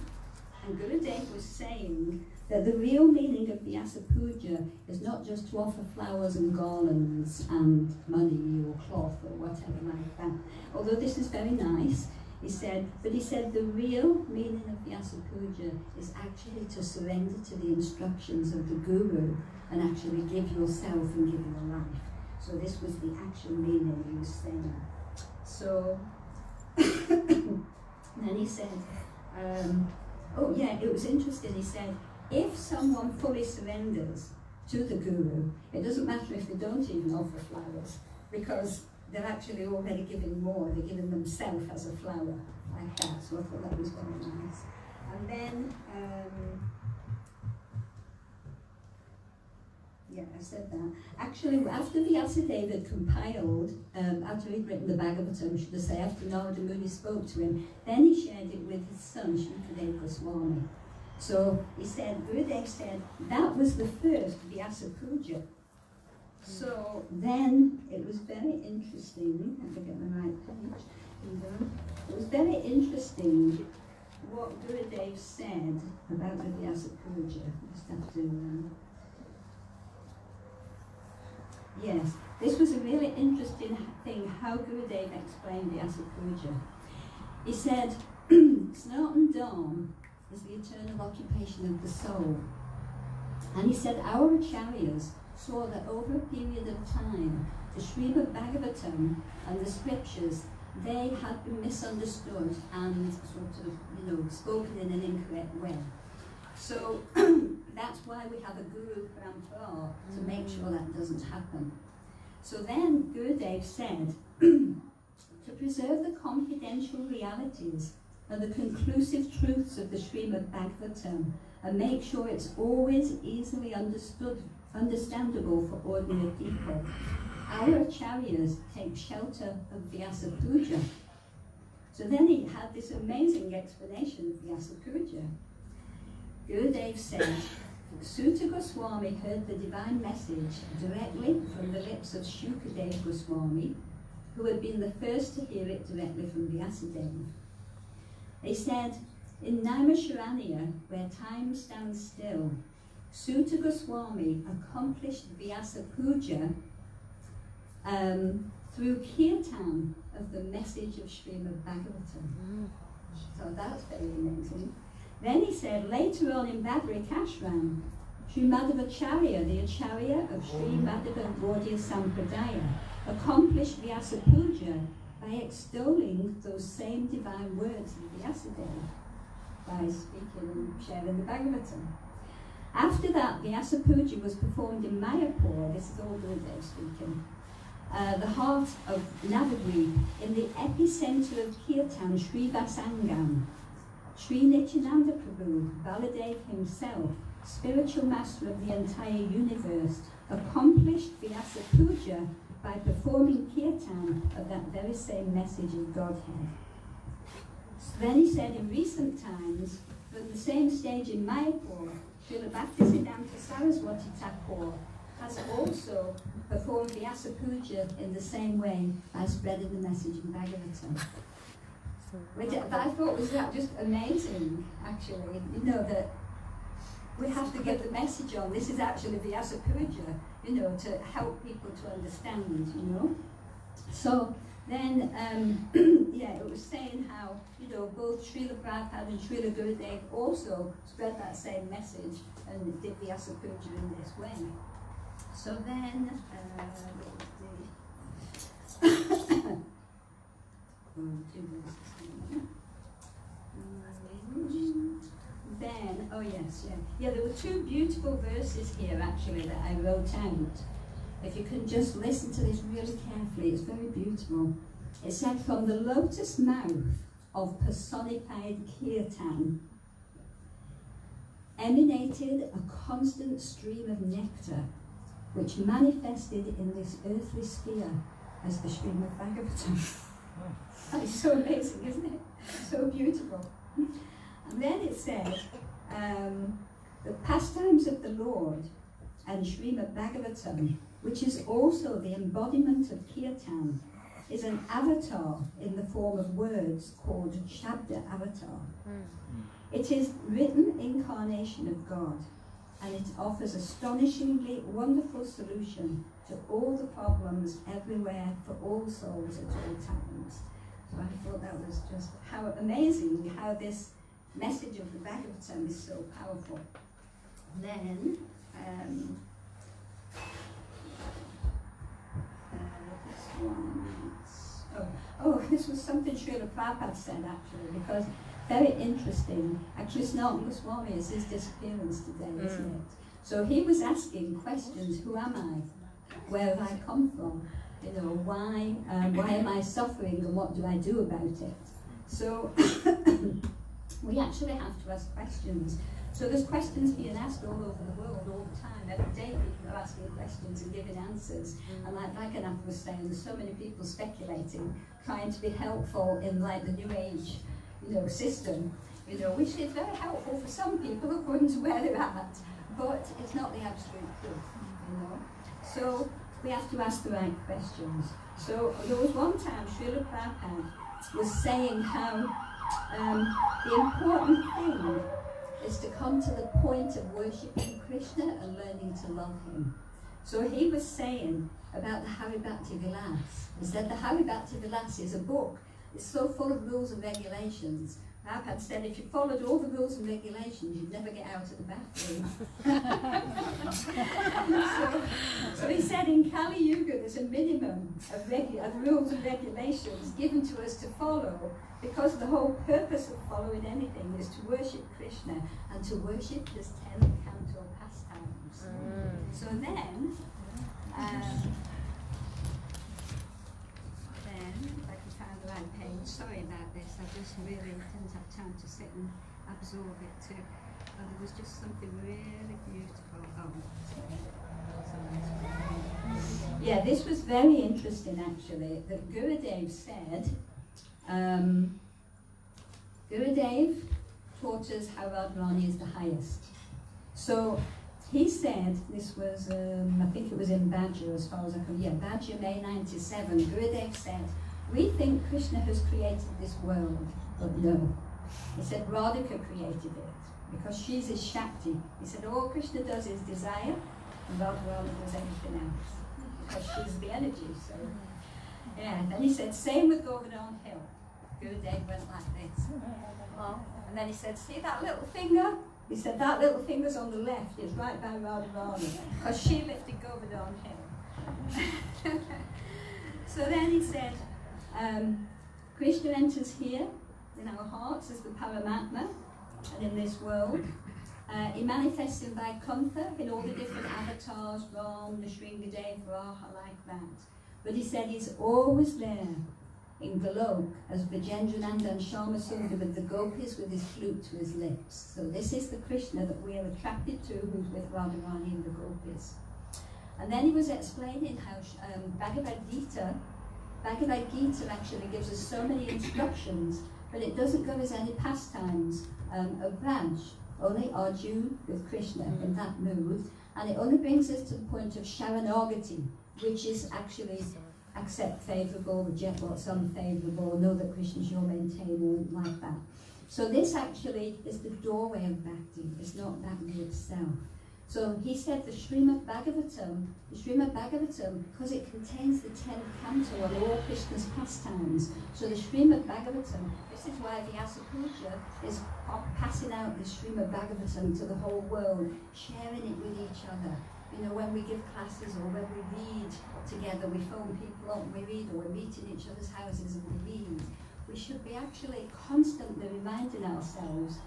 and Gurudev was saying that the real meaning of Vyasa Puja is not just to offer flowers and garlands and money or cloth or whatever like that. Although this is very nice, he said the real meaning of Vyasa Puja is actually to surrender to the instructions of the Guru and actually give yourself and give your life. So this was the actual meaning he was saying. So then he said, it was interesting. He said, if someone fully surrenders to the Guru, it doesn't matter if they don't even offer flowers, because they're actually already giving more. They're giving themselves as a flower, like that. So I thought that was very nice. And then, I said that. Actually, after Vyasadeva had compiled, after he'd written the Bhagavatam, should I say, after Narada Muni spoke to him, then he shared it with his son, Shukadeva Goswami. So he said, Gurudev said, that was the first Vyasa Puja. So then it was very interesting, I have to get the right page. It was very interesting what Gurudev said about the Vyasa Puja. I just have to... Yes, this was a really interesting thing, how Gurudev explained Vyasa Puja. He said, Sanatana Dharma is the eternal occupation of the soul. And he said, our acharyas saw that over a period of time, the Srimad Bhagavatam and the scriptures, they had been misunderstood and sort of, spoken in an incorrect way. So that's why we have a Guru Parampara, to make sure that doesn't happen. So then Gurudev said, to preserve the confidential realities and the conclusive truths of the Srimad Bhagavatam and make sure it's always easily understandable for ordinary people, our acharyas take shelter of Vyasa Puja. So then he had this amazing explanation of Vyasa Puja. Gurudev said, Sutta Goswami heard the divine message directly from the lips of Shukadeva Goswami, who had been the first to hear it directly from Vyasadeva. They said, in Naimisharanya, where time stands still, Sutta Goswami accomplished Vyasa Puja through kirtan of the message of Srimad Bhagavatam. So that's very amazing. Then he said, later on in Badrik Ashram, Sri Madhavacharya, the Acharya of Sri Madhava Gaudiya Sampradaya, accomplished Vyasa Puja by extolling those same divine words of Vyasadeva, by speaking and sharing the Bhagavatam. After that, Vyasa Puja was performed in Mayapur, this is all Gurudev speaking, the heart of Navadvip, in the epicenter of Kirtan, Sri Vasangam. Sri Nityananda Prabhu, Baladev himself, spiritual master of the entire universe, accomplished Vyasa Puja by performing kirtan of that very same message of Godhead. So then he said, in recent times, from the same stage in Mayapur, Srila Bhaktisiddhanta Saraswati Thakur has also performed Vyasa Puja in the same way by spreading the message in Bhagavatam. Which I thought was that just amazing, actually, you know, that we have to get the message on. This is actually Vyasa Puja, you know, to help people to understand, you know. So then, yeah, it was saying how, you know, both Srila Prabhupada and Srila Gurudev also spread that same message and did Vyasa Puja in this way. So then, then, oh yes, yeah, there were two beautiful verses here actually that I wrote out. If you can just listen to this really carefully, it's very beautiful. It said, from the lotus mouth of personified kirtan emanated a constant stream of nectar, which manifested in this earthly sphere as the stream of Bhagavatam. It's so amazing, isn't it? So beautiful. And then it said, the pastimes of the Lord and Srimad Bhagavatam, which is also the embodiment of kirtan, is an avatar in the form of words called Shabda Avatar. It is written incarnation of God, and it offers astonishingly wonderful solution to all the problems everywhere for all souls at all times. So I thought that was just how amazing how this message of the Bhagavatam is so powerful. Then, this one, this was something Srila Prabhupada said actually, because very interesting. Actually, it's not Goswami, it's his disappearance today, isn't it? So he was asking questions: who am I? Where have I come from? You know, why am I suffering, and what do I do about it? So we actually have to ask questions. So there's questions being asked all over the world all the time. Every day people are asking questions and giving answers. And like Bhagavath was saying, there's so many people speculating, trying to be helpful in like the New Age, you know, system, you know, which is very helpful for some people according to where they're at, but it's not the absolute truth, you know. So we have to ask the right questions. So there was one time Srila Prabhupada was saying how the important thing is to come to the point of worshipping Krishna and learning to love him. So he was saying about the Haribhakti Vilas. He said the Haribhakti Vilas is a book. It's so full of rules and regulations. Prabhupada said if you followed all the rules and regulations, you'd never get out of the bathroom. so he said in Kali Yuga there's a minimum of rules and regulations given to us to follow, because the whole purpose of following anything is to worship Krishna and to worship his 10 canto pastimes. So then, if I can find the right page, sorry about this, I just really didn't have time to sit and absorb it too. But it was just something really beautiful. Yeah, this was very interesting actually, that Gurudev said, Gurudev taught us how Radharani is the highest. So he said, this was, I think it was in Badger as far as I can, Badger, May 97, Gurudev said, we think Krishna has created this world, but no. He said Radhika created it, because she's his Shakti. He said all Krishna does is desire, and Radharani does everything else, because she's the energy, so. Yeah, and then he said, same with Govardhan Hill. Gurudev went like this. And then he said, see that little finger? He said, that little finger's on the left, it's right by Radharani, because she lifted Govardhan Hill. So then he said, Krishna enters here in our hearts as the Paramatma, and in this world. He manifests in Vaikuntha in all the different avatars, Ram, Nrsimhadev, Raha, like that. But he said he's always there in Golok as Vijendrananda and Shyamasundar with the gopis with his flute to his lips. So this is the Krishna that we are attracted to, who's with Radharani and the gopis. And then he was explaining how Bhagavad Gita actually gives us so many instructions but it doesn't give us any pastimes of branch, only Arjuna with Krishna in that mood, and it only brings us to the point of Sharanagati, which is actually accept favourable, reject what's unfavourable, know that Krishna is your maintainer, like that. So this actually is the doorway of Bhakti, it's not Bhakti itself. So he said the Srimad Bhagavatam, because it contains the 10th canto on all Krishna's pastimes. So the Srimad Bhagavatam, this is why Vyasa Puja is passing out the Srimad Bhagavatam to the whole world, sharing it with each other. You know, when we give classes or when we read together, we phone people up and we read, or we meet in each other's houses and we read. We should be actually constantly reminding ourselves,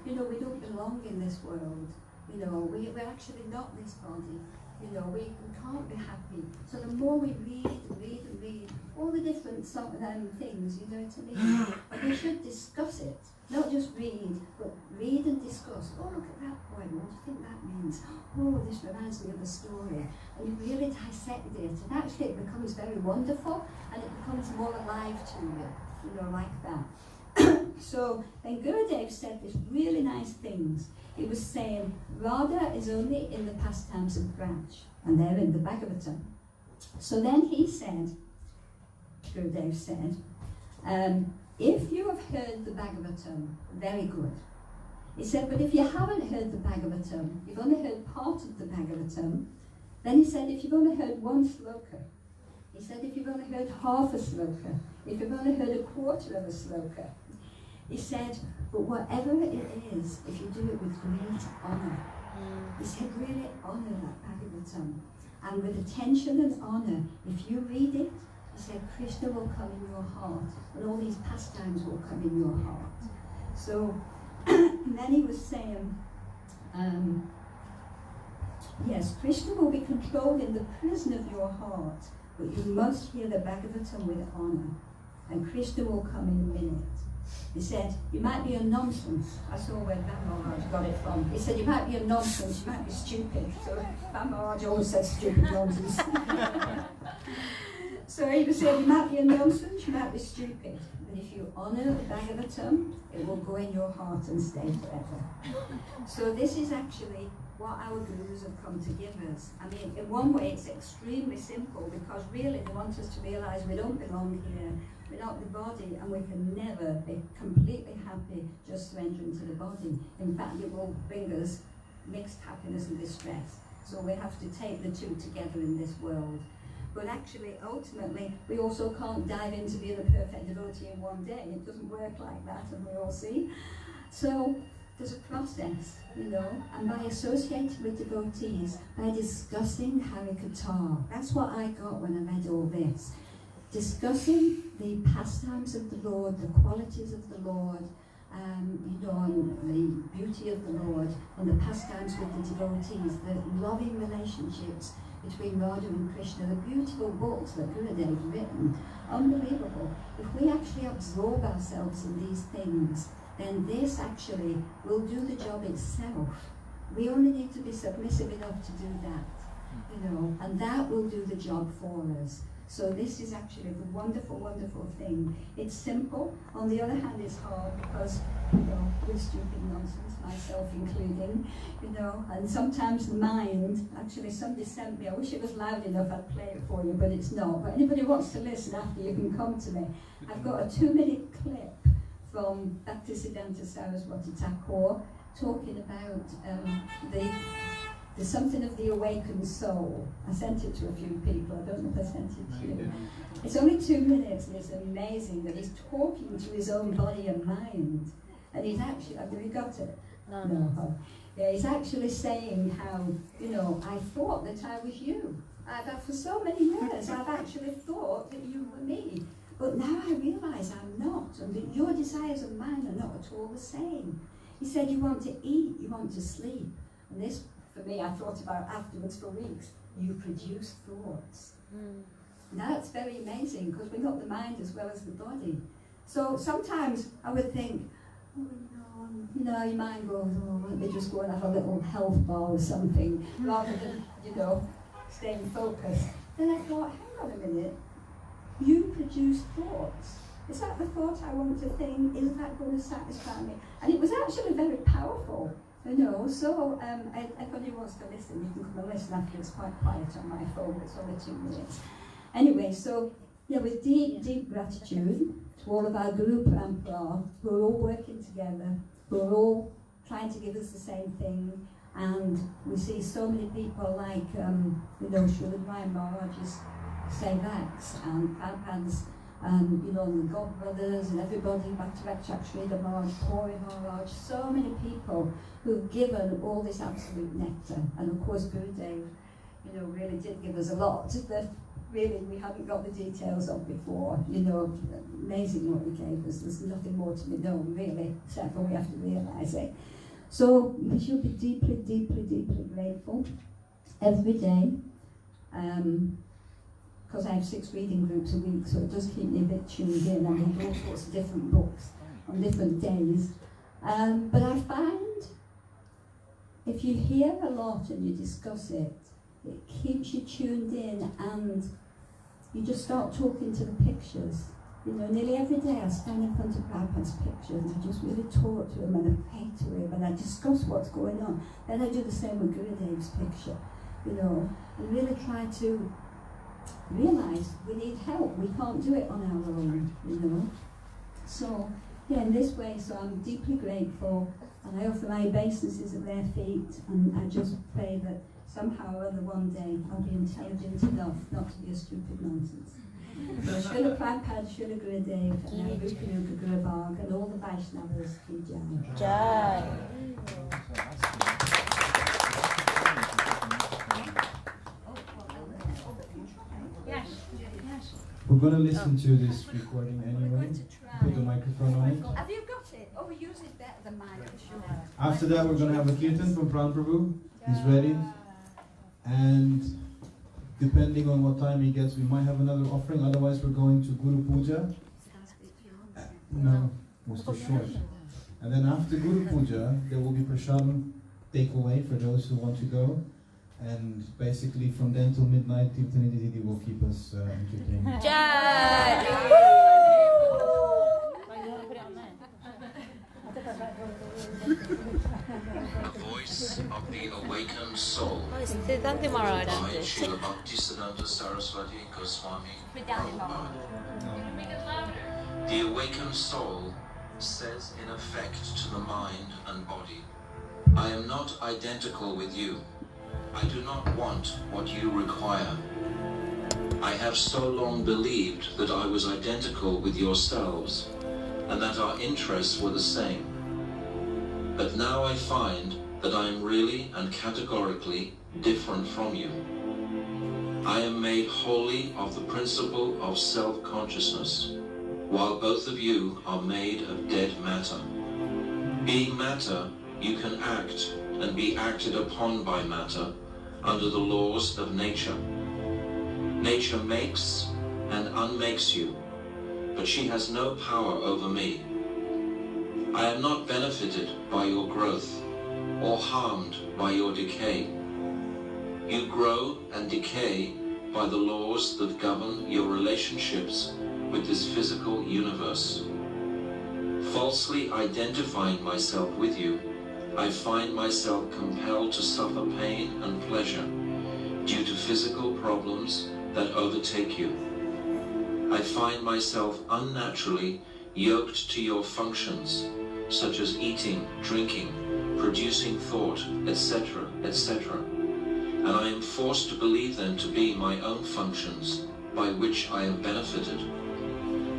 you know, we don't belong in this world. You know, we're actually not this body. You know, we can't be happy. So the more we read all the different things, you know what I mean? And we should discuss it. Not just read, but read and discuss. Oh, look at that poem. What do you think that means? Oh, this reminds me of a story. And you really dissect it. And actually it becomes very wonderful and it becomes more alive to you know, like that. So then Gurudev said this really nice things. He was saying, Radha is only in the pastimes of branch, and they're in the Bhagavatam. So then he said, Gurudev said, if you have heard the Bhagavatam, very good. He said, but if you haven't heard the Bhagavatam, you've only heard part of the Bhagavatam, then he said, if you've only heard one sloka, he said, if you've only heard half a sloka, if you've only heard a quarter of a sloka, he said, but whatever it is, if you do it with great honour, he said, really honour that Bhagavatam. And with attention and honour, if you read it, he said, Krishna will come in your heart, and all these pastimes will come in your heart. So, and then he was saying, yes, Krishna will be controlled in the prison of your heart, but you must hear the Bhagavatam with honour, and Krishna will come in a minute. He said, you might be a nonsense. I saw where Van Maharaj got it from. He said, you might be a nonsense, you might be stupid. So Van Maharaj always says stupid nonsense. So he was saying, you might be a nonsense, you might be stupid. But if you honour the Bhagavatam, it will go in your heart and stay forever. So this is actually what our gurus have come to give us. I mean, in one way it's extremely simple, because really they want us to realise we don't belong here. We're not the body, and we can never be completely happy just surrendering to the body. In fact, it will bring us mixed happiness and distress. So we have to take the two together in this world. But actually, ultimately, we also can't dive into being a perfect devotee in one day. It doesn't work like that, and we all see. So there's a process, you know, and by associating with devotees, by discussing Harikatha, that's what I got when I read all this. Discussing the pastimes of the Lord, the qualities of the Lord, you know, and the beauty of the Lord, and the pastimes with the devotees, the loving relationships between Radha and Krishna, the beautiful books that Gurudev has written, unbelievable. If we actually absorb ourselves in these things, then this actually will do the job itself. We only need to be submissive enough to do that, you know, and that will do the job for us. So this is actually a wonderful, wonderful thing. It's simple. On the other hand, it's hard because, you know, we're stupid nonsense, myself including, you know, and sometimes the mind, actually somebody sent me, I wish it was loud enough, I'd play it for you, but it's not. But anybody who wants to listen after, you can come to me. I've got a 2-minute clip from Bhaktisiddhanta Saraswati Thakur talking about there's something of the awakened soul. I sent it to a few people. I don't know if I sent it to you. It's only 2 minutes, and it's amazing that he's talking to his own body and mind. And he's actually, have you got it? No. Yeah, he's actually saying how, you know, I thought that I was you. For so many years, I've actually thought that you were me. But now I realise I'm not, and that your desires and mine are not at all the same. He said, you want to eat, you want to sleep. And this, for me, I thought about afterwards for weeks. You produce thoughts. That's very amazing, because we've got the mind as well as the body. So sometimes I would think, oh, you know, your mind goes, oh, let me just go and have a little health bar or something, rather than, you know, staying focused. Then I thought, hang on a minute, you produce thoughts. Is that the thought I want to think? Is that going to satisfy me? And it was actually very powerful, you know. So anybody who wants to listen, you can come and listen after. It's quite quiet on my phone. It's only 2 minutes. Anyway, so yeah, with deep, deep gratitude to all of our Guru Parampara, who are all working together, who are all trying to give us the same thing. And we see so many people like, you know, Srila Ryan Maharaj's Sevaks and Prabhupada's, you know, the God Brothers and everybody, Bhaktivinoda Chakshrida Maharaj, Puri Maharaj, so many people who've given all this absolute nectar. And of course, Gurudev, you know, really did give us a lot that really we hadn't got the details of before. You know, amazing what he gave us. There's nothing more to be known, really, except for we have to realise it. So we should be deeply, deeply, deeply grateful every day, because I have 6 reading groups a week, so it does keep me a bit tuned in. I read all sorts of different books on different days. But I find if you hear a lot and you discuss it, it keeps you tuned in, and you just start talking to the pictures. You know, nearly every day I stand in front of Prabhupada's picture and I just really talk to him and I pray to him and I discuss what's going on. Then I do the same with Gurudev's picture, you know, and really try to realise we need help. We can't do it on our own, you know. So, yeah, in this way, so I'm deeply grateful and I offer my obeisances at their feet, and I just pray that somehow or other one day I'll be intelligent enough not to be a stupid nonsense. So Srila Prabhupada, Srila Gurudev, and our Rupanuga Guru Varga, and all the Vaishnavas, ki jai. Jai. Yes. We're going to listen to this recording anyway. Put the microphone on it. Have you got it? Oh, we use it better than mine, I'm sure. After that, we're going to have a kirtan from Pran Prabhu. He's ready. And depending on what time he gets, we might have another offering. Otherwise, we're going to Guru Puja. No, it was too short. And then after Guru Puja, there will be prasadam takeaway for those who want to go. And basically, from then till midnight, Tirthanidhi Didi will keep us entertained. The Voice of the Awakened Soul Oh, it's Siddhanta Maharaj. by Srila Bhaktisiddhanta Saraswati Goswami Prabhupada. The awakened soul says in effect to the mind and body, I am not identical with you. I do not want what you require. I have so long believed that I was identical with yourselves and that our interests were the same. But now I find that I am really and categorically different from you. I am made wholly of the principle of self-consciousness, while both of you are made of dead matter. Being matter, you can act and be acted upon by matter under the laws of nature. Nature makes and unmakes you, but she has no power over me. I am not benefited by your growth or harmed by your decay. You grow and decay by the laws that govern your relationships with this physical universe. Falsely identifying myself with you, I find myself compelled to suffer pain and pleasure due to physical problems that overtake you. I find myself unnaturally yoked to your functions, such as eating, drinking, producing thought, etc., etc. And I am forced to believe them to be my own functions, by which I am benefited.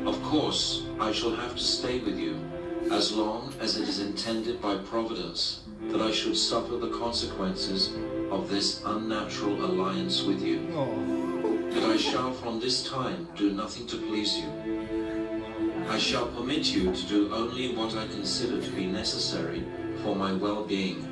Of course, I shall have to stay with you, as long as it is intended by Providence that I should suffer the consequences of this unnatural alliance with you. But I shall from this time do nothing to please you. I shall permit you to do only what I consider to be necessary for my well-being,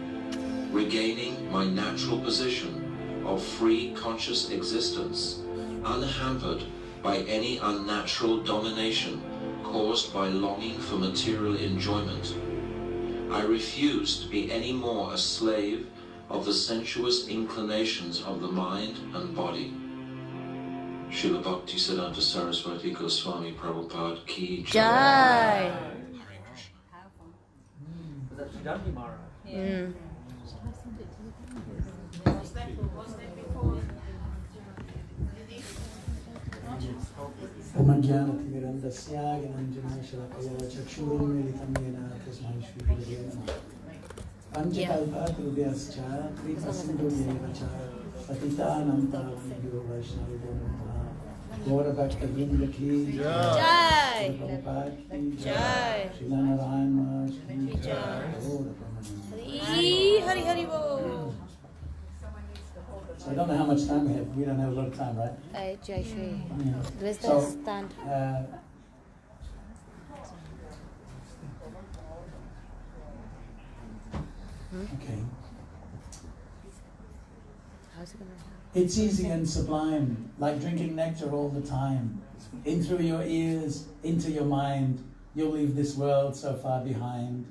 regaining my natural position of free conscious existence, unhampered by any unnatural domination caused by longing for material enjoyment. I refuse to be any more a slave of the sensuous inclinations of the mind and body. Srila Srila Bhaktisiddhanta Saraswati Goswami Prabhupada Ki Jai. Jai. Was that Siddhartha Maharaj? Mm. ओमज्ञानतिमिरन्दस्य ज्ञानाञ्जनशलाकया चक्षुरुन्मीलितं येन तस्मै श्रीगुरवे नमः पञ्चकल्पतरुभ्यश्च कृतसिन्धुभ्येव च पतितानां पावनेभ्यो वैष्णवेभ्यो नमः गौरभक्तवृन्द की Jai. Prabhupada की Jai. श्रीला नारायण महाराज की Jai. Gaur ब्रह्मण्य। Hari Hari Bol. So I don't know how much time we have. We don't have a lot of time, right? Jai Shri. Yeah. Where's the So, stand? Okay. How's it gonna happen? It's easy and sublime, like drinking nectar all the time. In through your ears, into your mind, you'll leave this world so far behind.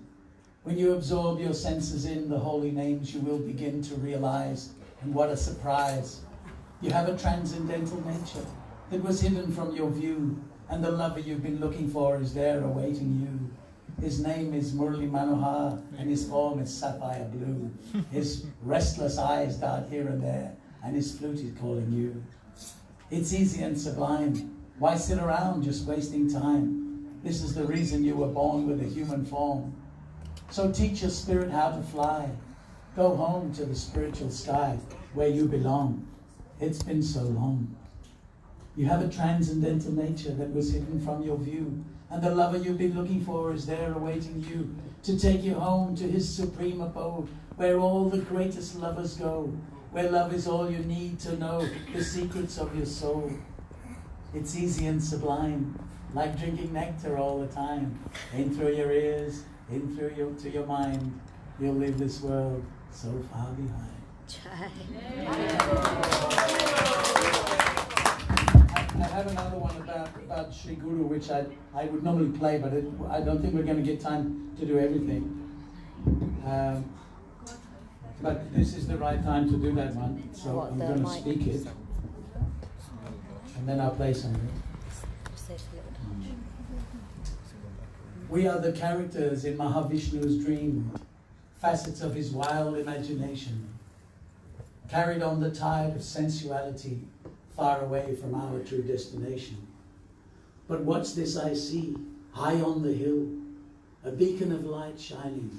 When you absorb your senses in the holy names, you will begin to realize, and what a surprise, you have a transcendental nature that was hidden from your view, and the lover you've been looking for is there awaiting you. His name is Murli Manohar, and his form is sapphire blue. His restless eyes dart here and there, and his flute is calling you. It's easy and sublime. Why sit around just wasting time? This is the reason you were born with a human form. So teach your spirit how to fly. Go home to the spiritual sky where you belong. It's been so long. You have a transcendental nature that was hidden from your view, and the lover you've been looking for is there awaiting you to take you home to his supreme abode, where all the greatest lovers go, where love is all you need to know the secrets of your soul. It's easy and sublime, like drinking nectar all the time. In through your ears, in through to your mind, you'll leave this world so far behind. Jai. I have another one about Sri Guru, which I would normally play, but I don't think we're going to get time to do everything. But this is the right time to do that one, so What, I'm the going to mic? speak it, and then I'll play something. We are the characters in Mahavishnu's dream, facets of his wild imagination, carried on the tide of sensuality, far away from our true destination. But what's this I see, high on the hill, a beacon of light shining,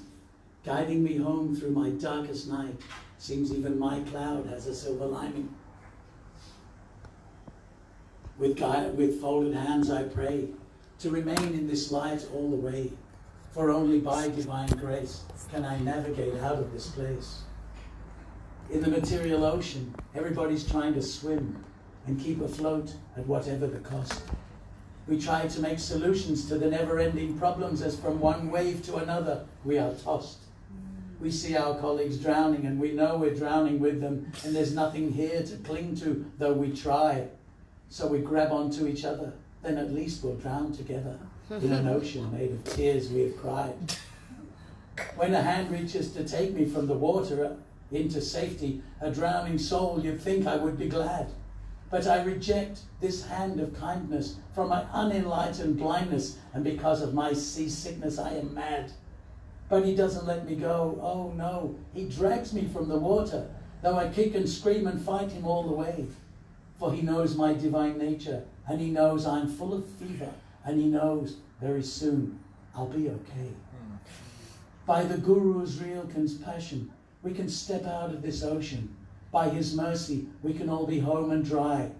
guiding me home through my darkest night. Seems even my cloud has a silver lining. With folded hands I pray, to remain in this light all the way, for only by divine grace can I navigate out of this place. In the material ocean, everybody's trying to swim and keep afloat at whatever the cost. We try to make solutions to the never-ending problems as from one wave to another we are tossed. We see our colleagues drowning and we know we're drowning with them, and there's nothing here to cling to, though we try. So we grab onto each other, then at least we'll drown together in an ocean made of tears we have cried. When a hand reaches to take me from the water into safety, a drowning soul, you'd think I would be glad. But I reject this hand of kindness from my unenlightened blindness, and because of my seasickness I am mad. But he doesn't let me go, oh no, he drags me from the water, though I kick and scream and fight him all the way. For he knows my divine nature, and he knows I'm full of fever, and he knows very soon I'll be okay. By the Guru's real compassion, we can step out of this ocean. By his mercy, we can all be home and dry.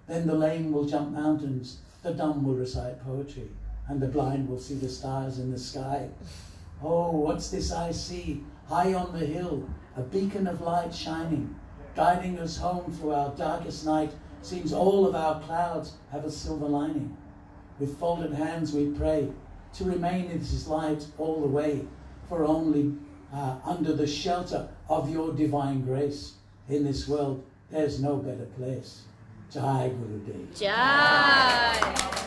Then the lame will jump mountains, the dumb will recite poetry, and the blind will see the stars in the sky. Oh, what's this I see, high on the hill, a beacon of light shining, guiding us home through our darkest night. Seems all of our clouds have a silver lining. With folded hands we pray to remain in his light all the way, for only under the shelter of your divine grace. In this world, there's no better place. Jai Gurudev. Jai.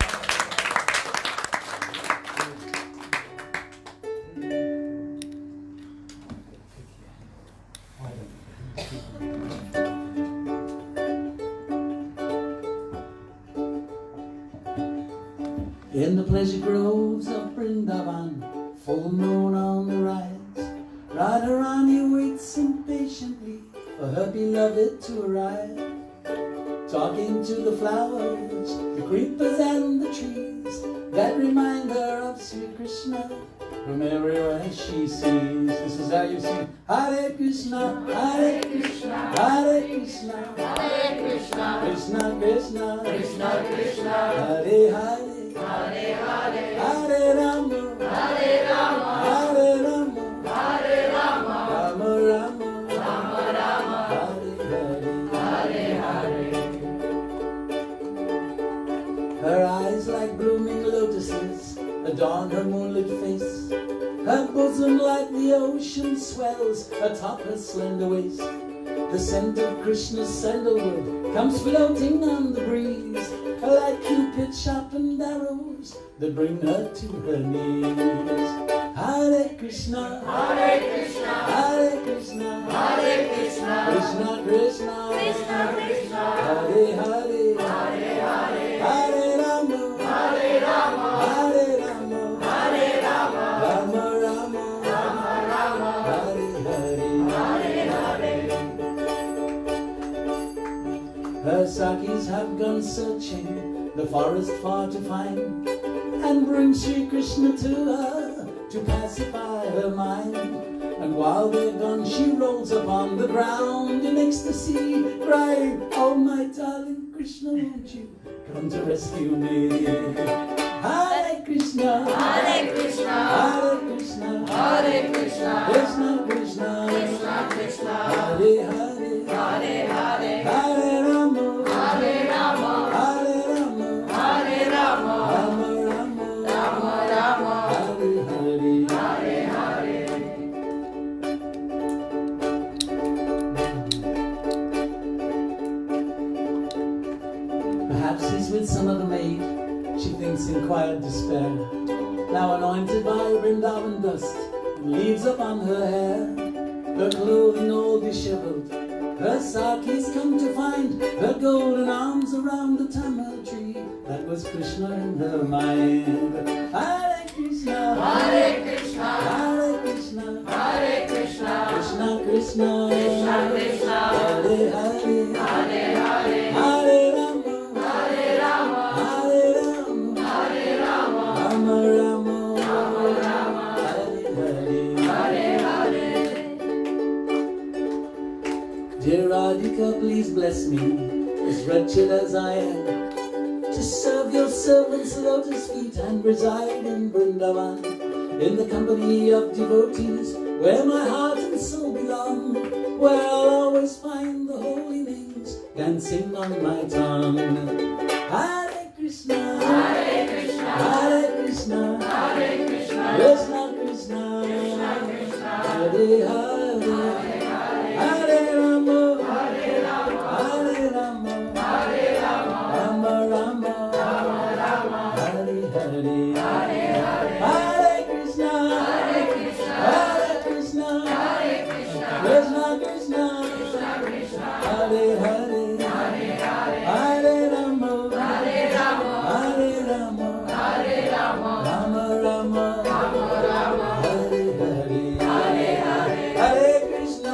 In the pleasure groves of Vrindavan, full moon on the rise, Radharani waits impatiently for her beloved to arrive. Talking to the flowers, the creepers and the trees, that remind her of Sri Krishna from everywhere she sees. This is how you sing. Hare Krishna, Hare Krishna, Hare Krishna, Hare Krishna, Krishna Krishna, Krishna Krishna, Hare Hare, Hare Hare, Hare Rama, Hare Rama, Hare Rama, Hare Rama, Rama Rama, Rama Rama, Hare Hare, Hare Hare. Her eyes like blooming lotuses adorn her moonlit face. Her bosom like the ocean swells atop her slender waist. The scent of Krishna's sandalwood comes floating on the breeze, like Cupid's sharpened arrows that bring her to her knees. Hare Krishna, Hare Krishna, Hare Krishna, Hare Krishna, Krishna Krishna, Krishna Krishna, Hare Hare, Hare Hare, Hare Rama, Hare Rama, Hare Rama, Hare Rama, Rama Rama, Rama Rama, Hare Hare, Hare Hare. Her Sakis have gone searching the forest far to find, and bring Sri Krishna to her to pacify her mind. And while they're gone, she rolls upon the ground in ecstasy, crying, "Oh my darling Krishna, won't you come to rescue me?" Hare Krishna, Hare Krishna, Hare Krishna, Hare Krishna, Krishna Krishna, Krishna Krishna, Hare Hare, Hare Hare, Hare Rama, Hare Rama, Hare Rama, Hare Rama, Rama Rama, Rama Rama, Hare Hare, Hare Hare. Perhaps he's with some other maid, she thinks in quiet despair, now anointed by Vrindavan dust and leaves upon her hair. Her clothing all disheveled, her Sakis come to find her golden arms around the tamar tree. That was Krishna in her mind. Hare Krishna, Hare Krishna, Hare Krishna, Hare Krishna, Krishna Krishna, Krishna Krishna, Hare Hare, Hare Hare, Hare Rama, Hare Rama, Hare Rama, Hare Rama, Rama Rama, Rama Rama, Hare Hare, Hare Hare. Dear Radhika, please bless me, as wretched as I am, to serve your servant's lotus feet and reside in Vrindavan, in the company of devotees, where my heart and soul belong, where I'll always find the holy names dancing on my tongue. Hare Krishna, Hare Krishna, Hare Krishna, Hare Krishna, Krishna Krishna, Krishna Krishna, Hare Hare, Hare Rama, Hare Rama, Hare Rama, Hare Rama, Rama Rama, Rama Rama, Hare Hare, Hare Hare, Hare Krishna, Hare Krishna, Hare Krishna, Hare Krishna, Krishna Krishna, Krishna Krishna, Hare Hare, Hare Hare, Hare Rama, Hare Rama, Hare Rama, Hare Rama, Rama Rama, Rama Rama, Hare Hare, Hare Hare, Hare Krishna.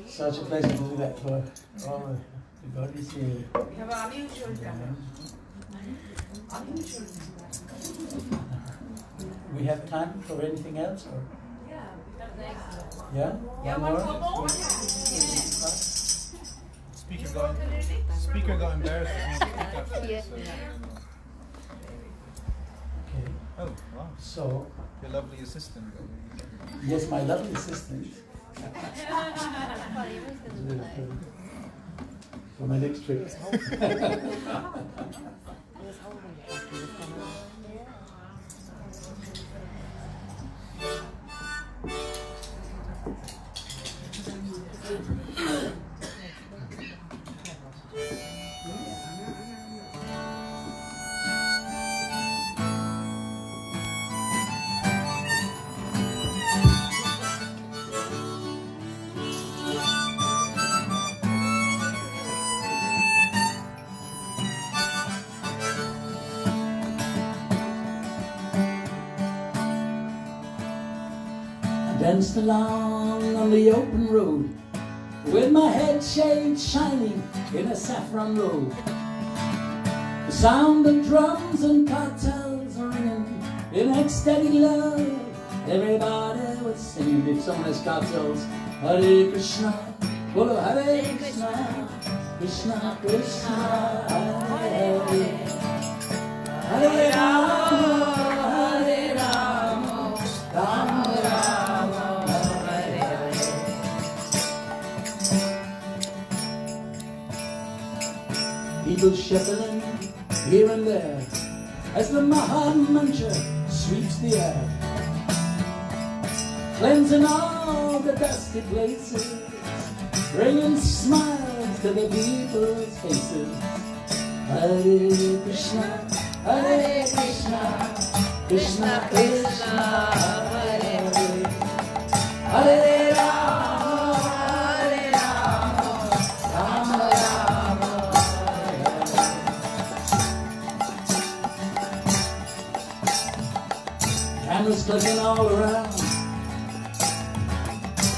Such a pleasure to do that for all the devotees here. We have time for anything else? Or? Yeah? One more? Speaker got embarrassed. Okay. Oh, wow. So, your lovely assistant. yes, my lovely assistant. For my next trip. Danced along on the open road with my head shade shining in a saffron robe. The sound of drums and cartels ringing in ecstatic love. Everybody was singing. If someone has cartels, Hare Krishna, Bolo Hare Krishna, Krishna Krishna, Hare Hare, Hare Rama, Hare Rama, Rama Rama, Hare Hare. People shuffling here and there as the Maha Mantra sweeps the air, cleansing all the dusty places, bringing smiles to the people's faces. Hare Krishna, Hare Krishna, Krishna Krishna, Hare Hare, Hare Rama, Hare Rama, Rama Rama, Hare Hare. Candles clicking all around,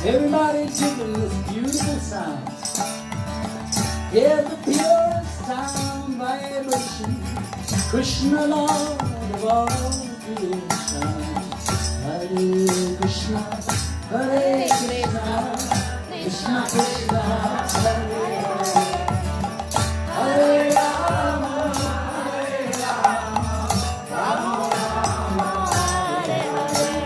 everybody jiggling this beautiful sound. Hear the purest sound vibration, Krishna Lord of all creation. Hare Krishna, Hare Krishna, Krishna Krishna, Hare Hare, Hare Rama, Hare Rama, Rama Rama, Hare Hare.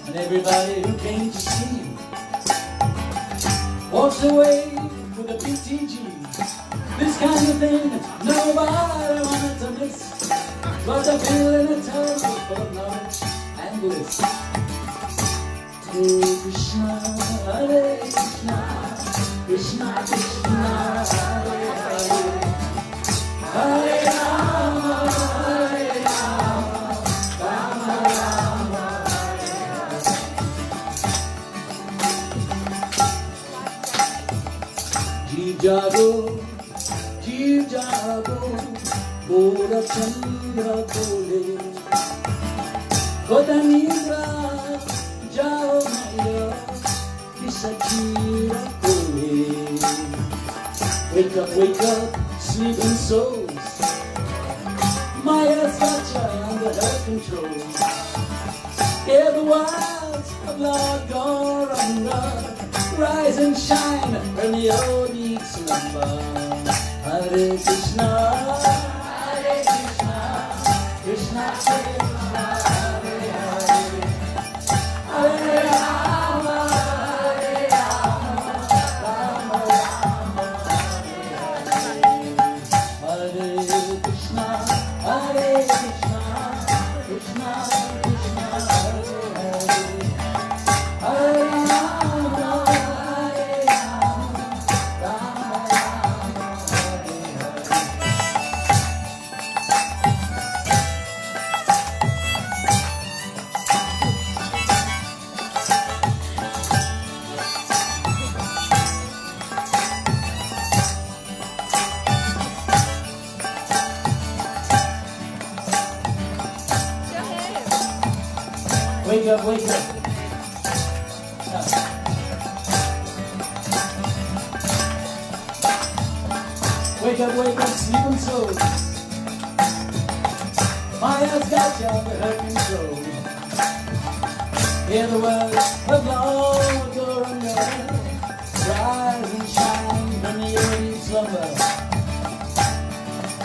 And everybody who came to see you walks away with a BTG. This kind of thing nobody wanted to miss, but the feeling eternal full of knowledge and bliss. Hare Krishna, Hare Krishna, Krishna Krishna, Hare Hare, Hare Rama, Hare Rama, Rama Rama, Hare Hare. Jeev jago, Gora Chandra kole, Koda nidra jao maya, Visachira kole. Wake up, sleeping souls. Maya's got you under her control. Hear the words of Lord Gauranga, rise and shine from the yogic slumber. Hare Krishna, Hare Krishna, Krishna Krishna, Hare Hare, Hare Rama, Hare Rama, Rama Rama, Hare Hare, Hare Krishna, Hare Krishna, Krishna Krishna, Hare Hare, Hare Rama, Hare Rama, Rama Rama, Hare Hare. Wake up, sleeping soul. Fire's got you under her control. Hear the words of long ago under. Rise and shine from the early slumber.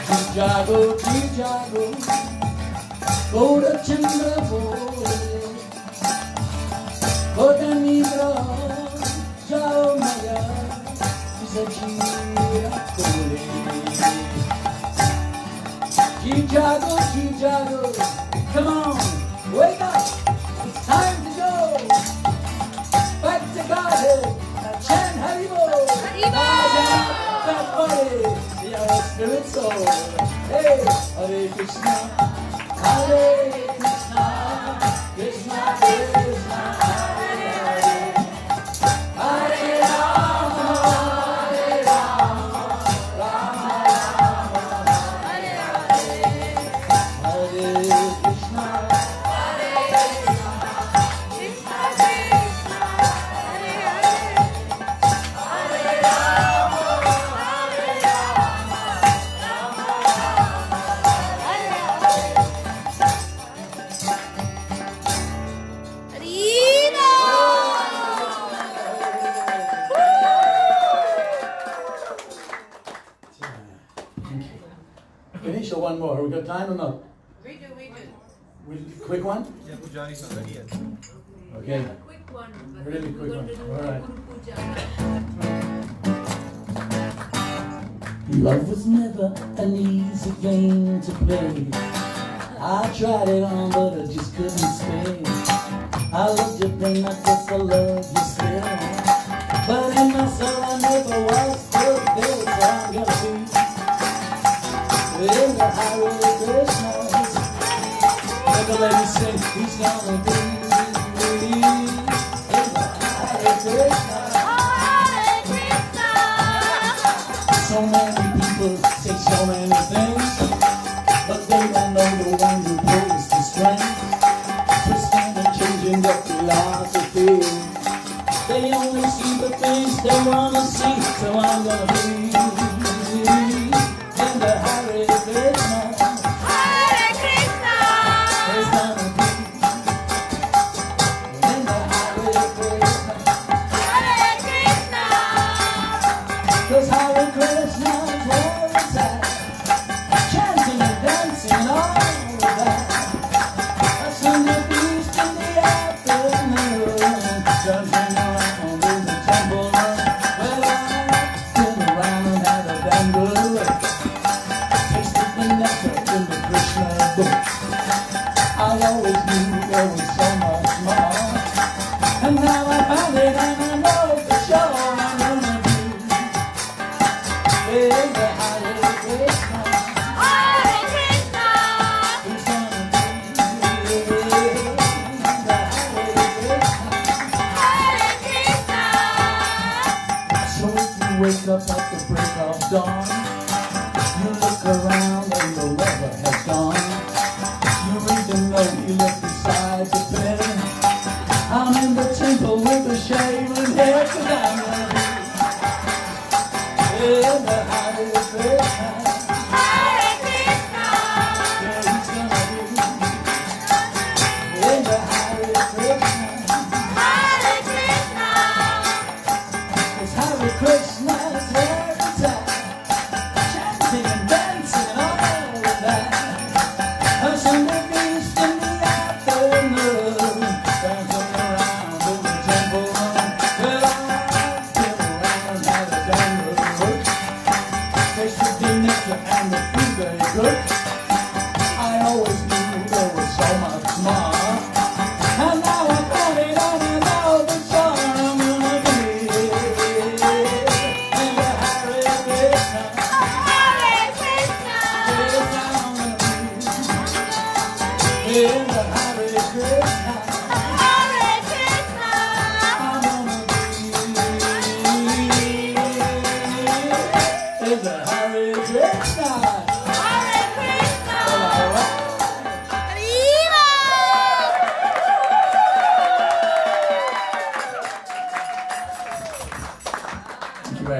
Chicago, go to Timberpole. Cotanibro, ciao Maya, Chicago, come on, wake up, it's time to go. Back to Godhead, Chan Haribo, that body, your spirit soul. Hey, Hare Krishna, Hare Krishna, Krishna Krishna, Hare Hare, Hare Rama, Hare Rama, Rama Rama, Hare Hare, Hare Krishna, Hare Krishna, Krishna Krishna, Hare Hare, Hare Rama, Hare Finish or one more? Have we got time or not? We do. Quick one? Yeah, Pujari's not ready yet. Okay. Quick one. Really quick one. All right. Love was never an easy game to play. I tried it on, but I just couldn't stay. I loved you then, I guess I love you still. But in my soul, I never was fulfilled, so I'm gonna be in the Hare Krishna. Let the lady sing, he's gonna be in the Hare Krishna. Hare Krishna. So many people say so many things, but they don't know the one who pulls the strings. Twisting and changing their philosophy. They only see the things they wanna see, so I'm gonna be in the Hare Krishna. Hare Krishna. There's gonna be in the Hare Krishna. Hare Krishna. 'Cause Hare Krishna is where it's at. Chanting and dancing, all of that. I sing the beast in the afternoon, dancing around in the temple run. Well, I spin around and have a damn good look. Tasted the nectar in the Krishna book. I always knew there was so much more, and now I found it and I know for sure I'm gonna be in the Hare Krishna. Hare Krishna. Who's gonna be in the Hare Krishna? Hare Krishna. So if you wake up at the break of dawn, you look around and the lover has gone. You read the note you left beside the bed. I'm in the temple with the shaven head, 'cause I'm gonna be in the Hare Krishna. Hare Krishna. Yeah, he's gonna be in the Hare Krishna. Hare Krishna. 'Cause Hare Krishna is where it's at. Chanting and dancing and all of that. I sing the beast in the afternoon, dancing around in the temple run. Well, I spin around and have a damn good look.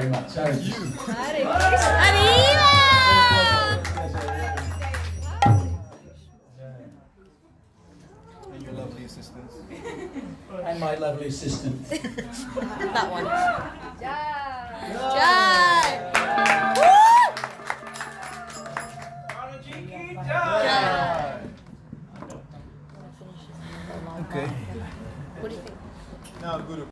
very much. Hare Krishna. Arriba! And your lovely assistants. And my lovely assistant. That one. Jai! Jai!